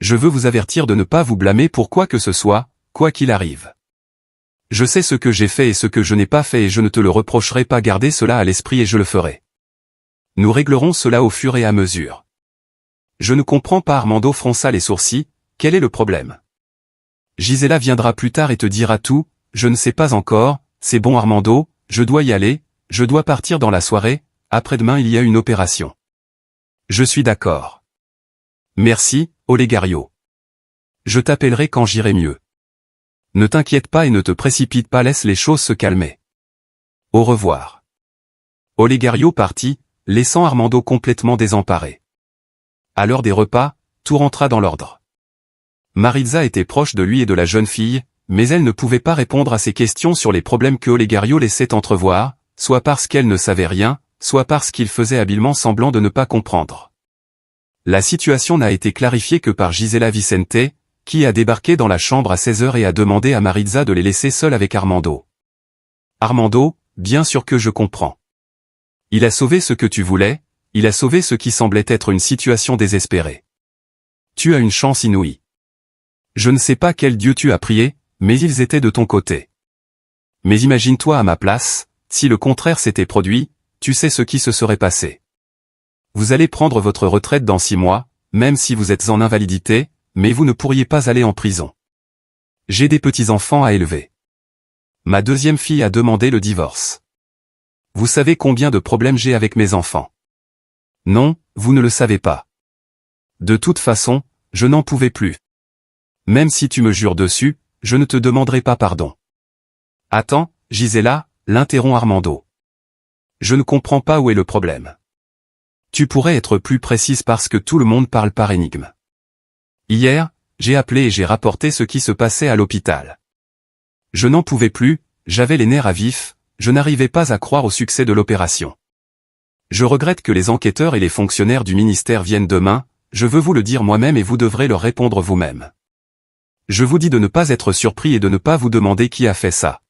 Je veux vous avertir de ne pas vous blâmer pour quoi que ce soit, quoi qu'il arrive. Je sais ce que j'ai fait et ce que je n'ai pas fait et je ne te le reprocherai pas, garder cela à l'esprit et je le ferai. Nous réglerons cela au fur et à mesure. Je ne comprends pas. Armando fronça les sourcils, quel est le problème? Gisela viendra plus tard et te dira tout, je ne sais pas encore, c'est bon Armando, je dois y aller, je dois partir dans la soirée, après-demain il y a une opération. Je suis d'accord. Merci, Olegario. Je t'appellerai quand j'irai mieux. Ne t'inquiète pas et ne te précipite pas, laisse les choses se calmer. Au revoir. Olegario partit, laissant Armando complètement désemparé. À l'heure des repas, tout rentra dans l'ordre. Maritza était proche de lui et de la jeune fille, mais elle ne pouvait pas répondre à ses questions sur les problèmes que Olegario laissait entrevoir, soit parce qu'elle ne savait rien, soit parce qu'il faisait habilement semblant de ne pas comprendre. La situation n'a été clarifiée que par Gisela Vicente, qui a débarqué dans la chambre à 16h et a demandé à Maritza de les laisser seuls avec Armando. Armando, bien sûr que je comprends. Il a sauvé ce que tu voulais, il a sauvé ce qui semblait être une situation désespérée. Tu as une chance inouïe. Je ne sais pas quel dieu tu as prié, mais ils étaient de ton côté. Mais imagine-toi à ma place, si le contraire s'était produit, tu sais ce qui se serait passé. Vous allez prendre votre retraite dans 6 mois, même si vous êtes en invalidité, mais vous ne pourriez pas aller en prison. J'ai des petits-enfants à élever. Ma deuxième fille a demandé le divorce. Vous savez combien de problèmes j'ai avec mes enfants? Non, vous ne le savez pas. De toute façon, je n'en pouvais plus. Même si tu me jures dessus, je ne te demanderai pas pardon. Attends, Gisela, l'interrompt Armando. Je ne comprends pas où est le problème. Tu pourrais être plus précise parce que tout le monde parle par énigme. Hier, j'ai appelé et j'ai rapporté ce qui se passait à l'hôpital. Je n'en pouvais plus, j'avais les nerfs à vif, je n'arrivais pas à croire au succès de l'opération. Je regrette que les enquêteurs et les fonctionnaires du ministère viennent demain, je veux vous le dire moi-même et vous devrez leur répondre vous-même. Je vous dis de ne pas être surpris et de ne pas vous demander qui a fait ça.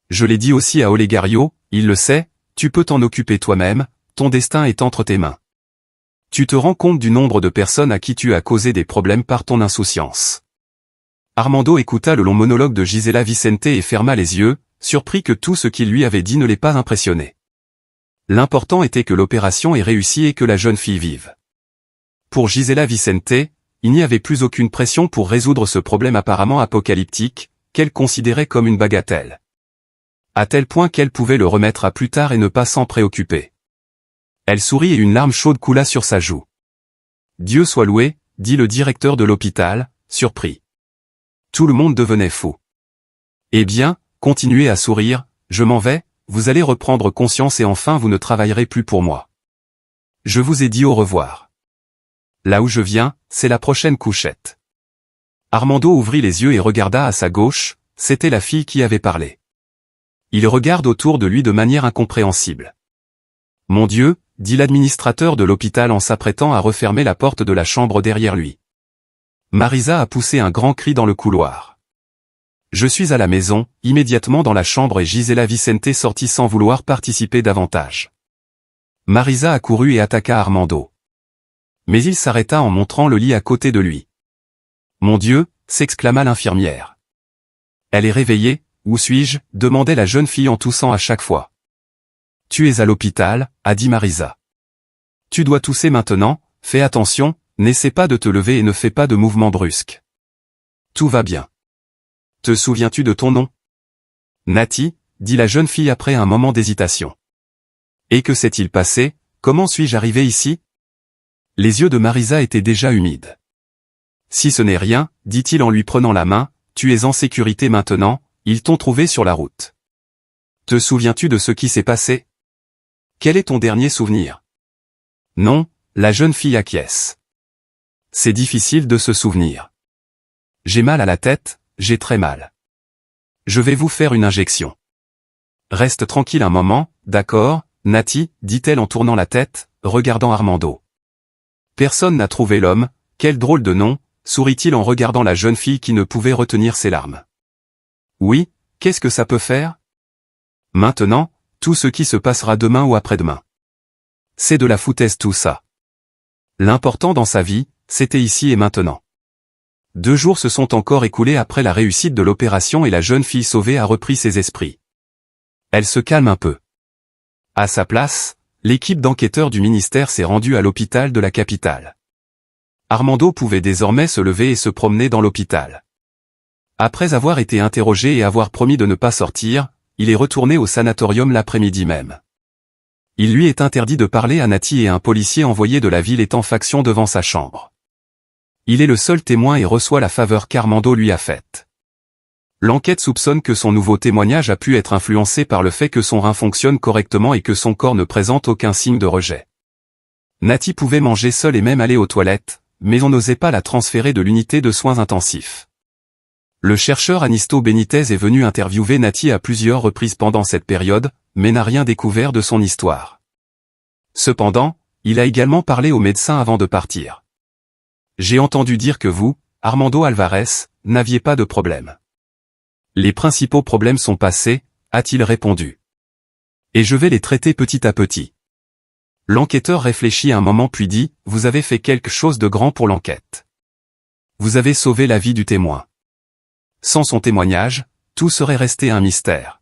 Je l'ai dit aussi à Olegario, il le sait, tu peux t'en occuper toi-même, ton destin est entre tes mains. Tu te rends compte du nombre de personnes à qui tu as causé des problèmes par ton insouciance. Armando écouta le long monologue de Gisela Vicente et ferma les yeux, surpris que tout ce qu'il lui avait dit ne l'ait pas impressionné. L'important était que l'opération ait réussi et que la jeune fille vive. Pour Gisela Vicente, il n'y avait plus aucune pression pour résoudre ce problème apparemment apocalyptique, qu'elle considérait comme une bagatelle. À tel point qu'elle pouvait le remettre à plus tard et ne pas s'en préoccuper. Elle sourit et une larme chaude coula sur sa joue. Dieu soit loué, dit le directeur de l'hôpital, surpris. Tout le monde devenait fou. Eh bien, continuez à sourire, je m'en vais, vous allez reprendre conscience et enfin vous ne travaillerez plus pour moi. Je vous ai dit au revoir. Là où je viens, c'est la prochaine couchette. Armando ouvrit les yeux et regarda à sa gauche, c'était la fille qui avait parlé. Il regarde autour de lui de manière incompréhensible. Mon Dieu, dit l'administrateur de l'hôpital en s'apprêtant à refermer la porte de la chambre derrière lui. Maritza a poussé un grand cri dans le couloir. Je suis à la maison, immédiatement dans la chambre et Gisela Vicente sortit sans vouloir participer davantage. Maritza accourut et attaqua Armando. Mais il s'arrêta en montrant le lit à côté de lui. Mon Dieu, s'exclama l'infirmière. Elle est réveillée, où suis-je, demandait la jeune fille en toussant à chaque fois. Tu es à l'hôpital, a dit Maritza. Tu dois tousser maintenant, fais attention, n'essaie pas de te lever et ne fais pas de mouvements brusques. Tout va bien. Te souviens-tu de ton nom? Nati, dit la jeune fille après un moment d'hésitation. Et que s'est-il passé, comment suis-je arrivé ici? Les yeux de Maritza étaient déjà humides. Si ce n'est rien, dit-il en lui prenant la main, tu es en sécurité maintenant, ils t'ont trouvé sur la route. Te souviens-tu de ce qui s'est passé? Quel est ton dernier souvenir? Non, la jeune fille acquiesce. C'est difficile de se souvenir. J'ai mal à la tête, j'ai très mal. Je vais vous faire une injection. Reste tranquille un moment, d'accord, Nati, dit-elle en tournant la tête, regardant Armando. Personne n'a trouvé l'homme, quel drôle de nom, sourit-il en regardant la jeune fille qui ne pouvait retenir ses larmes. Oui, qu'est-ce que ça peut faire? Maintenant, tout ce qui se passera demain ou après-demain. C'est de la foutaise tout ça. L'important dans sa vie, c'était ici et maintenant. 2 jours se sont encore écoulés après la réussite de l'opération et la jeune fille sauvée a repris ses esprits. Elle se calme un peu. À sa place, l'équipe d'enquêteurs du ministère s'est rendue à l'hôpital de la capitale. Armando pouvait désormais se lever et se promener dans l'hôpital. Après avoir été interrogé et avoir promis de ne pas sortir, il est retourné au sanatorium l'après-midi même. Il lui est interdit de parler à Nati et un policier envoyé de la ville est en faction devant sa chambre. Il est le seul témoin et reçoit la faveur qu'Armando lui a faite. L'enquête soupçonne que son nouveau témoignage a pu être influencé par le fait que son rein fonctionne correctement et que son corps ne présente aucun signe de rejet. Natty pouvait manger seule et même aller aux toilettes, mais on n'osait pas la transférer de l'unité de soins intensifs. Le chercheur Anisto Benitez est venu interviewer Natty à plusieurs reprises pendant cette période, mais n'a rien découvert de son histoire. Cependant, il a également parlé au médecin avant de partir. « J'ai entendu dire que vous, Armando Alvarez, n'aviez pas de problème. Les principaux problèmes sont passés, a-t-il répondu. Et je vais les traiter petit à petit. » L'enquêteur réfléchit un moment puis dit, « Vous avez fait quelque chose de grand pour l'enquête. Vous avez sauvé la vie du témoin. Sans son témoignage, tout serait resté un mystère.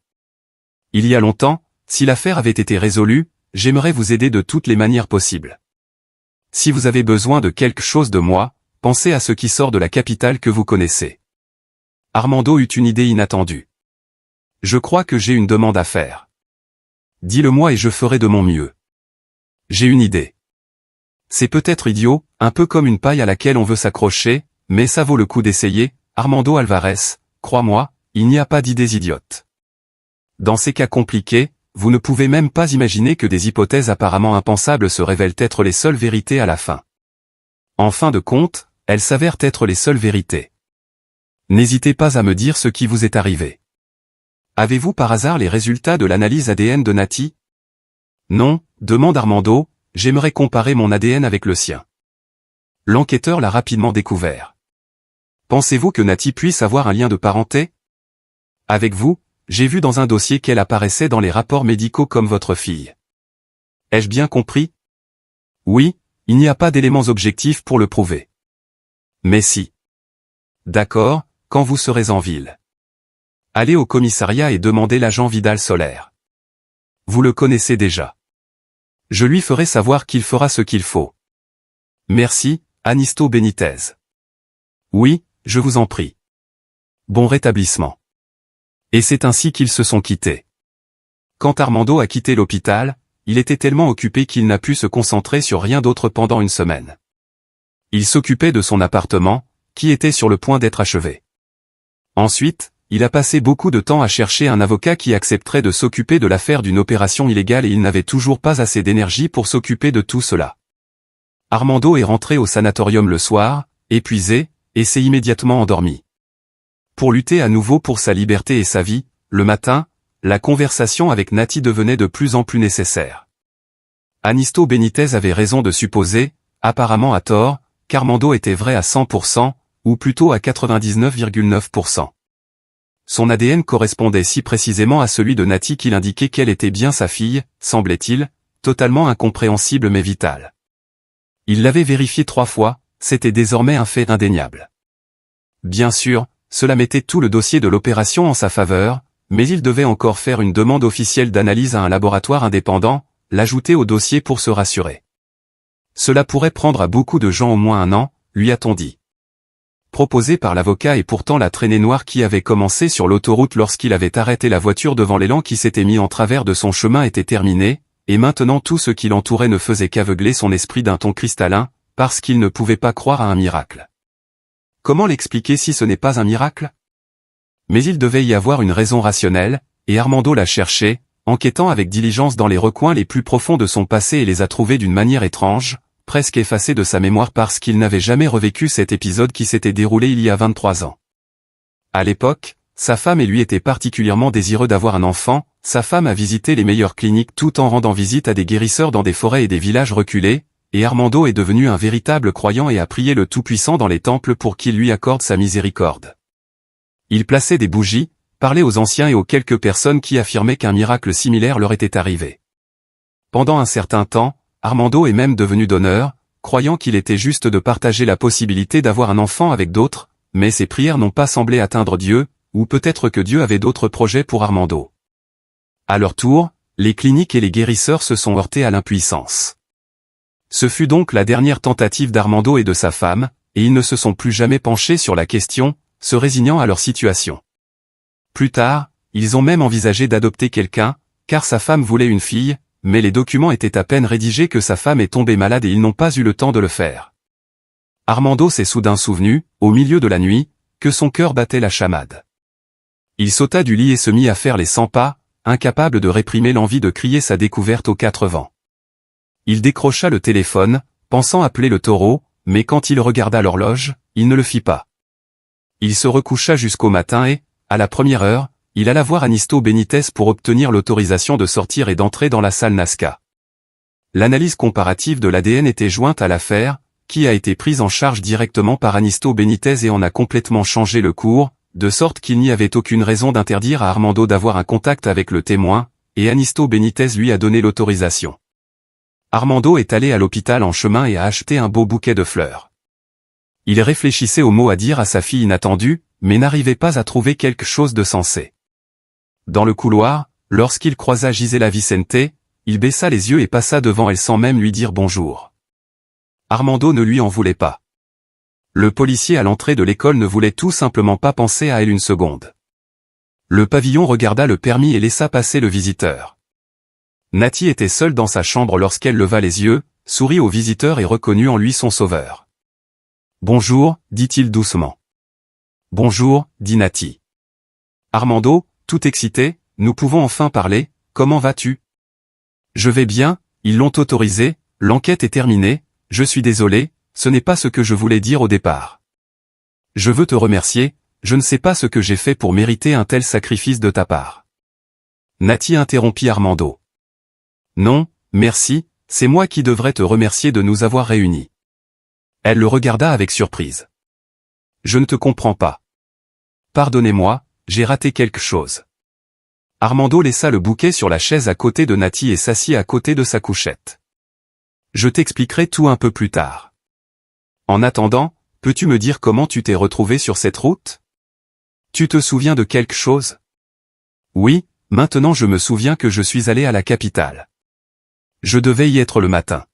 Il y a longtemps, si l'affaire avait été résolue, j'aimerais vous aider de toutes les manières possibles. Si vous avez besoin de quelque chose de moi, pensez à ce qui sort de la capitale que vous connaissez. » Armando eut une idée inattendue. « Je crois que j'ai une demande à faire. Dis-le-moi et je ferai de mon mieux. J'ai une idée. C'est peut-être idiot, un peu comme une paille à laquelle on veut s'accrocher, mais ça vaut le coup d'essayer, Armando Alvarez, crois-moi, il n'y a pas d'idées idiotes. Dans ces cas compliqués, vous ne pouvez même pas imaginer que des hypothèses apparemment impensables se révèlent être les seules vérités à la fin. En fin de compte, elles s'avèrent être les seules vérités. N'hésitez pas à me dire ce qui vous est arrivé. Avez-vous par hasard les résultats de l'analyse ADN de Natty? Non, demande Armando, j'aimerais comparer mon ADN avec le sien. L'enquêteur l'a rapidement découvert. Pensez-vous que Natty puisse avoir un lien de parenté? Avec vous, j'ai vu dans un dossier qu'elle apparaissait dans les rapports médicaux comme votre fille. Ai-je bien compris? Oui, il n'y a pas d'éléments objectifs pour le prouver. Mais si. D'accord, quand vous serez en ville. Allez au commissariat et demandez l'agent Vidal Solaire. Vous le connaissez déjà. Je lui ferai savoir qu'il fera ce qu'il faut. Merci, Anisto Benitez. Oui, je vous en prie. Bon rétablissement. Et c'est ainsi qu'ils se sont quittés. Quand Armando a quitté l'hôpital, il était tellement occupé qu'il n'a pu se concentrer sur rien d'autre pendant une semaine. Il s'occupait de son appartement, qui était sur le point d'être achevé. Ensuite, il a passé beaucoup de temps à chercher un avocat qui accepterait de s'occuper de l'affaire d'une opération illégale et il n'avait toujours pas assez d'énergie pour s'occuper de tout cela. Armando est rentré au sanatorium le soir, épuisé, et s'est immédiatement endormi. Pour lutter à nouveau pour sa liberté et sa vie, le matin, la conversation avec Natty devenait de plus en plus nécessaire. Anisto Benitez avait raison de supposer, apparemment à tort, qu'Armando était vrai à 100%, ou plutôt à 99,9%. Son ADN correspondait si précisément à celui de Natty qu'il indiquait qu'elle était bien sa fille, semblait-il, totalement incompréhensible mais vital. Il l'avait vérifié 3 fois, c'était désormais un fait indéniable. Bien sûr, cela mettait tout le dossier de l'opération en sa faveur, mais il devait encore faire une demande officielle d'analyse à un laboratoire indépendant, l'ajouter au dossier pour se rassurer. Cela pourrait prendre à beaucoup de gens au moins 1 an, lui a-t-on dit. Proposé par l'avocat et pourtant la traînée noire qui avait commencé sur l'autoroute lorsqu'il avait arrêté la voiture devant l'élan qui s'était mis en travers de son chemin était terminé, et maintenant tout ce qui l'entourait ne faisait qu'aveugler son esprit d'un ton cristallin, parce qu'il ne pouvait pas croire à un miracle. Comment l'expliquer si ce n'est pas un miracle? Mais il devait y avoir une raison rationnelle, et Armando l'a cherché, enquêtant avec diligence dans les recoins les plus profonds de son passé et les a trouvés d'une manière étrange, presque effacée de sa mémoire parce qu'il n'avait jamais revécu cet épisode qui s'était déroulé il y a 23 ans. À l'époque, sa femme et lui étaient particulièrement désireux d'avoir un enfant, sa femme a visité les meilleures cliniques tout en rendant visite à des guérisseurs dans des forêts et des villages reculés, et Armando est devenu un véritable croyant et a prié le Tout-Puissant dans les temples pour qu'il lui accorde sa miséricorde. Il plaçait des bougies, parlait aux anciens et aux quelques personnes qui affirmaient qu'un miracle similaire leur était arrivé. Pendant un certain temps, Armando est même devenu donneur, croyant qu'il était juste de partager la possibilité d'avoir un enfant avec d'autres, mais ses prières n'ont pas semblé atteindre Dieu, ou peut-être que Dieu avait d'autres projets pour Armando. À leur tour, les cliniques et les guérisseurs se sont heurtés à l'impuissance. Ce fut donc la dernière tentative d'Armando et de sa femme, et ils ne se sont plus jamais penchés sur la question, se résignant à leur situation. Plus tard, ils ont même envisagé d'adopter quelqu'un, car sa femme voulait une fille, mais les documents étaient à peine rédigés que sa femme est tombée malade et ils n'ont pas eu le temps de le faire. Armando s'est soudain souvenu, au milieu de la nuit, que son cœur battait la chamade. Il sauta du lit et se mit à faire les 100 pas, incapable de réprimer l'envie de crier sa découverte aux 4 vents. Il décrocha le téléphone, pensant appeler le taureau, mais quand il regarda l'horloge, il ne le fit pas. Il se recoucha jusqu'au matin et, à la première heure, il alla voir Anisto Benitez pour obtenir l'autorisation de sortir et d'entrer dans la salle Nazca. L'analyse comparative de l'ADN était jointe à l'affaire, qui a été prise en charge directement par Anisto Benitez et en a complètement changé le cours, de sorte qu'il n'y avait aucune raison d'interdire à Armando d'avoir un contact avec le témoin, et Anisto Benitez lui a donné l'autorisation. Armando est allé à l'hôpital en chemin et a acheté un beau bouquet de fleurs. Il réfléchissait aux mots à dire à sa fille inattendue, mais n'arrivait pas à trouver quelque chose de sensé. Dans le couloir, lorsqu'il croisa Gisela Vicente, il baissa les yeux et passa devant elle sans même lui dire bonjour. Armando ne lui en voulait pas. Le policier à l'entrée de l'école ne voulait tout simplement pas penser à elle une seconde. Le pavillon regarda le permis et laissa passer le visiteur. Nati était seule dans sa chambre lorsqu'elle leva les yeux, sourit au visiteur et reconnut en lui son sauveur. « Bonjour », dit-il doucement. « Bonjour », dit Nati. « Armando, tout excité, nous pouvons enfin parler, comment vas-tu ? » « Je vais bien, ils l'ont autorisé, l'enquête est terminée, je suis désolé, ce n'est pas ce que je voulais dire au départ. Je veux te remercier, je ne sais pas ce que j'ai fait pour mériter un tel sacrifice de ta part. » Nati interrompit Armando. « Non, merci, c'est moi qui devrais te remercier de nous avoir réunis. » Elle le regarda avec surprise. « Je ne te comprends pas. Pardonnez-moi, j'ai raté quelque chose. » Armando laissa le bouquet sur la chaise à côté de Nati et s'assit à côté de sa couchette. « Je t'expliquerai tout un peu plus tard. En attendant, peux-tu me dire comment tu t'es retrouvé sur cette route ? Tu te souviens de quelque chose ? » « Oui, maintenant je me souviens que je suis allé à la capitale. Je devais y être le matin.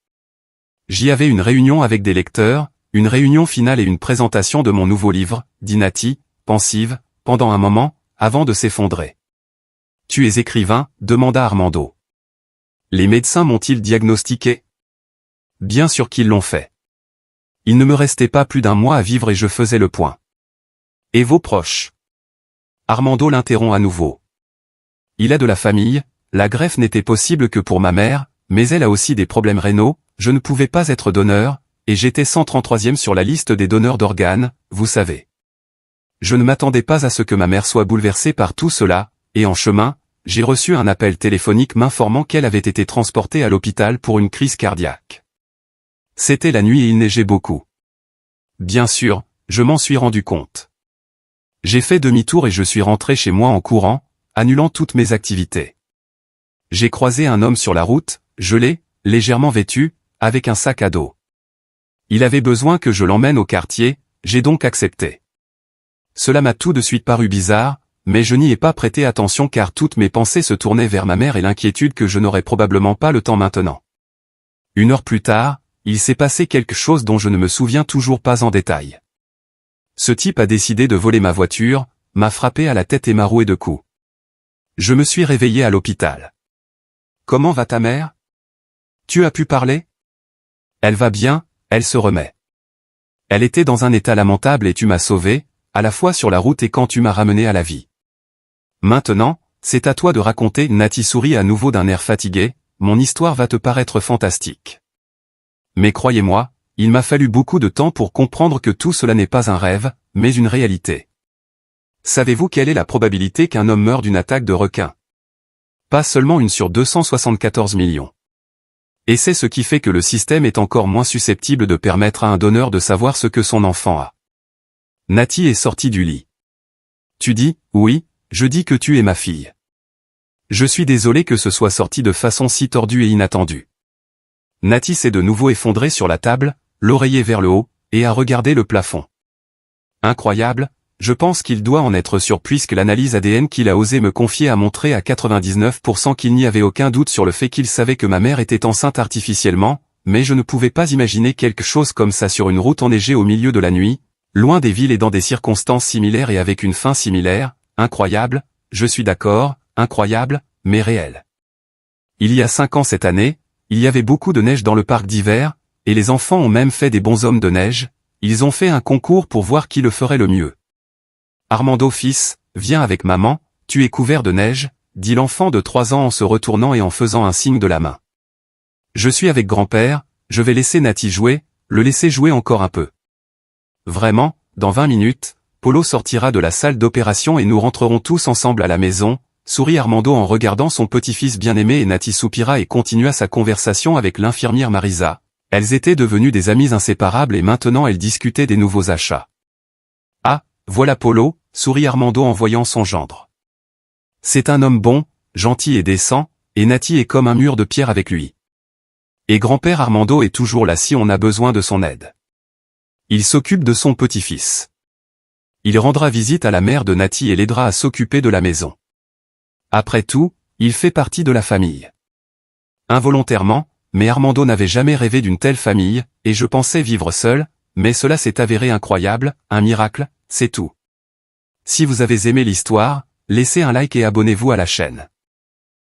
J'y avais une réunion avec des lecteurs, une réunion finale et une présentation de mon nouveau livre, dit Nati, pensive, pendant un moment, avant de s'effondrer. « Tu es écrivain ? Demanda Armando. « Les médecins m'ont-ils diagnostiqué ? » Bien sûr qu'ils l'ont fait. Il ne me restait pas plus d'1 mois à vivre et je faisais le point. Et vos proches ? Armando l'interrompt à nouveau. Il a de la famille, la greffe n'était possible que pour ma mère, mais elle a aussi des problèmes rénaux, je ne pouvais pas être donneur, et j'étais 133e sur la liste des donneurs d'organes, vous savez. Je ne m'attendais pas à ce que ma mère soit bouleversée par tout cela, et en chemin, j'ai reçu un appel téléphonique m'informant qu'elle avait été transportée à l'hôpital pour une crise cardiaque. C'était la nuit et il neigeait beaucoup. Bien sûr, je m'en suis rendu compte. J'ai fait demi-tour et je suis rentré chez moi en courant, annulant toutes mes activités. J'ai croisé un homme sur la route, gelé, légèrement vêtu, avec un sac à dos. Il avait besoin que je l'emmène au quartier, j'ai donc accepté. Cela m'a tout de suite paru bizarre, mais je n'y ai pas prêté attention car toutes mes pensées se tournaient vers ma mère et l'inquiétude que je n'aurais probablement pas le temps maintenant. 1 heure plus tard, il s'est passé quelque chose dont je ne me souviens toujours pas en détail. Ce type a décidé de voler ma voiture, m'a frappé à la tête et m'a roué de coups. Je me suis réveillé à l'hôpital. « Comment va ta mère ? Tu as pu parler ? » Elle va bien, elle se remet. Elle était dans un état lamentable et tu m'as sauvé, à la fois sur la route et quand tu m'as ramené à la vie. Maintenant, c'est à toi de raconter. Nati sourit à nouveau d'un air fatigué, mon histoire va te paraître fantastique. Mais croyez-moi, il m'a fallu beaucoup de temps pour comprendre que tout cela n'est pas un rêve, mais une réalité. Savez-vous quelle est la probabilité qu'un homme meure d'une attaque de requin ? Pas seulement 1 sur 274 millions. Et c'est ce qui fait que le système est encore moins susceptible de permettre à un donneur de savoir ce que son enfant a. Nati est sortie du lit. Tu dis, oui, je dis que tu es ma fille. Je suis désolé que ce soit sorti de façon si tordue et inattendue. Nati s'est de nouveau effondrée sur la table, l'oreiller vers le haut, et a regardé le plafond. Incroyable, je pense qu'il doit en être sûr puisque l'analyse ADN qu'il a osé me confier a montré à 99% qu'il n'y avait aucun doute sur le fait qu'il savait que ma mère était enceinte artificiellement, mais je ne pouvais pas imaginer quelque chose comme ça sur une route enneigée au milieu de la nuit, loin des villes et dans des circonstances similaires et avec une fin similaire, incroyable, je suis d'accord, incroyable, mais réel. Il y a 5 ans cette année, il y avait beaucoup de neige dans le parc d'hiver, et les enfants ont même fait des bonshommes de neige, Ils ont fait un concours pour voir qui le ferait le mieux. Armando fils, viens avec maman, tu es couvert de neige, dit l'enfant de 3 ans en se retournant et en faisant un signe de la main. Je suis avec grand-père, je vais laisser Nati jouer, le laisser jouer encore un peu. Vraiment, dans 20 minutes, Polo sortira de la salle d'opération et nous rentrerons tous ensemble à la maison, sourit Armando en regardant son petit-fils bien-aimé et Nati soupira et continua sa conversation avec l'infirmière Marisa. Elles étaient devenues des amies inséparables et maintenant elles discutaient des nouveaux achats. Ah, voilà Polo, sourit Armando en voyant son gendre. C'est un homme bon, gentil et décent, et Nati est comme un mur de pierre avec lui. Et grand-père Armando est toujours là si on a besoin de son aide. Il s'occupe de son petit-fils. Il rendra visite à la mère de Nati et l'aidera à s'occuper de la maison. Après tout, il fait partie de la famille. Involontairement, mais Armando n'avait jamais rêvé d'une telle famille, et je pensais vivre seul, mais cela s'est avéré incroyable, un miracle, c'est tout. Si vous avez aimé l'histoire, laissez un like et abonnez-vous à la chaîne.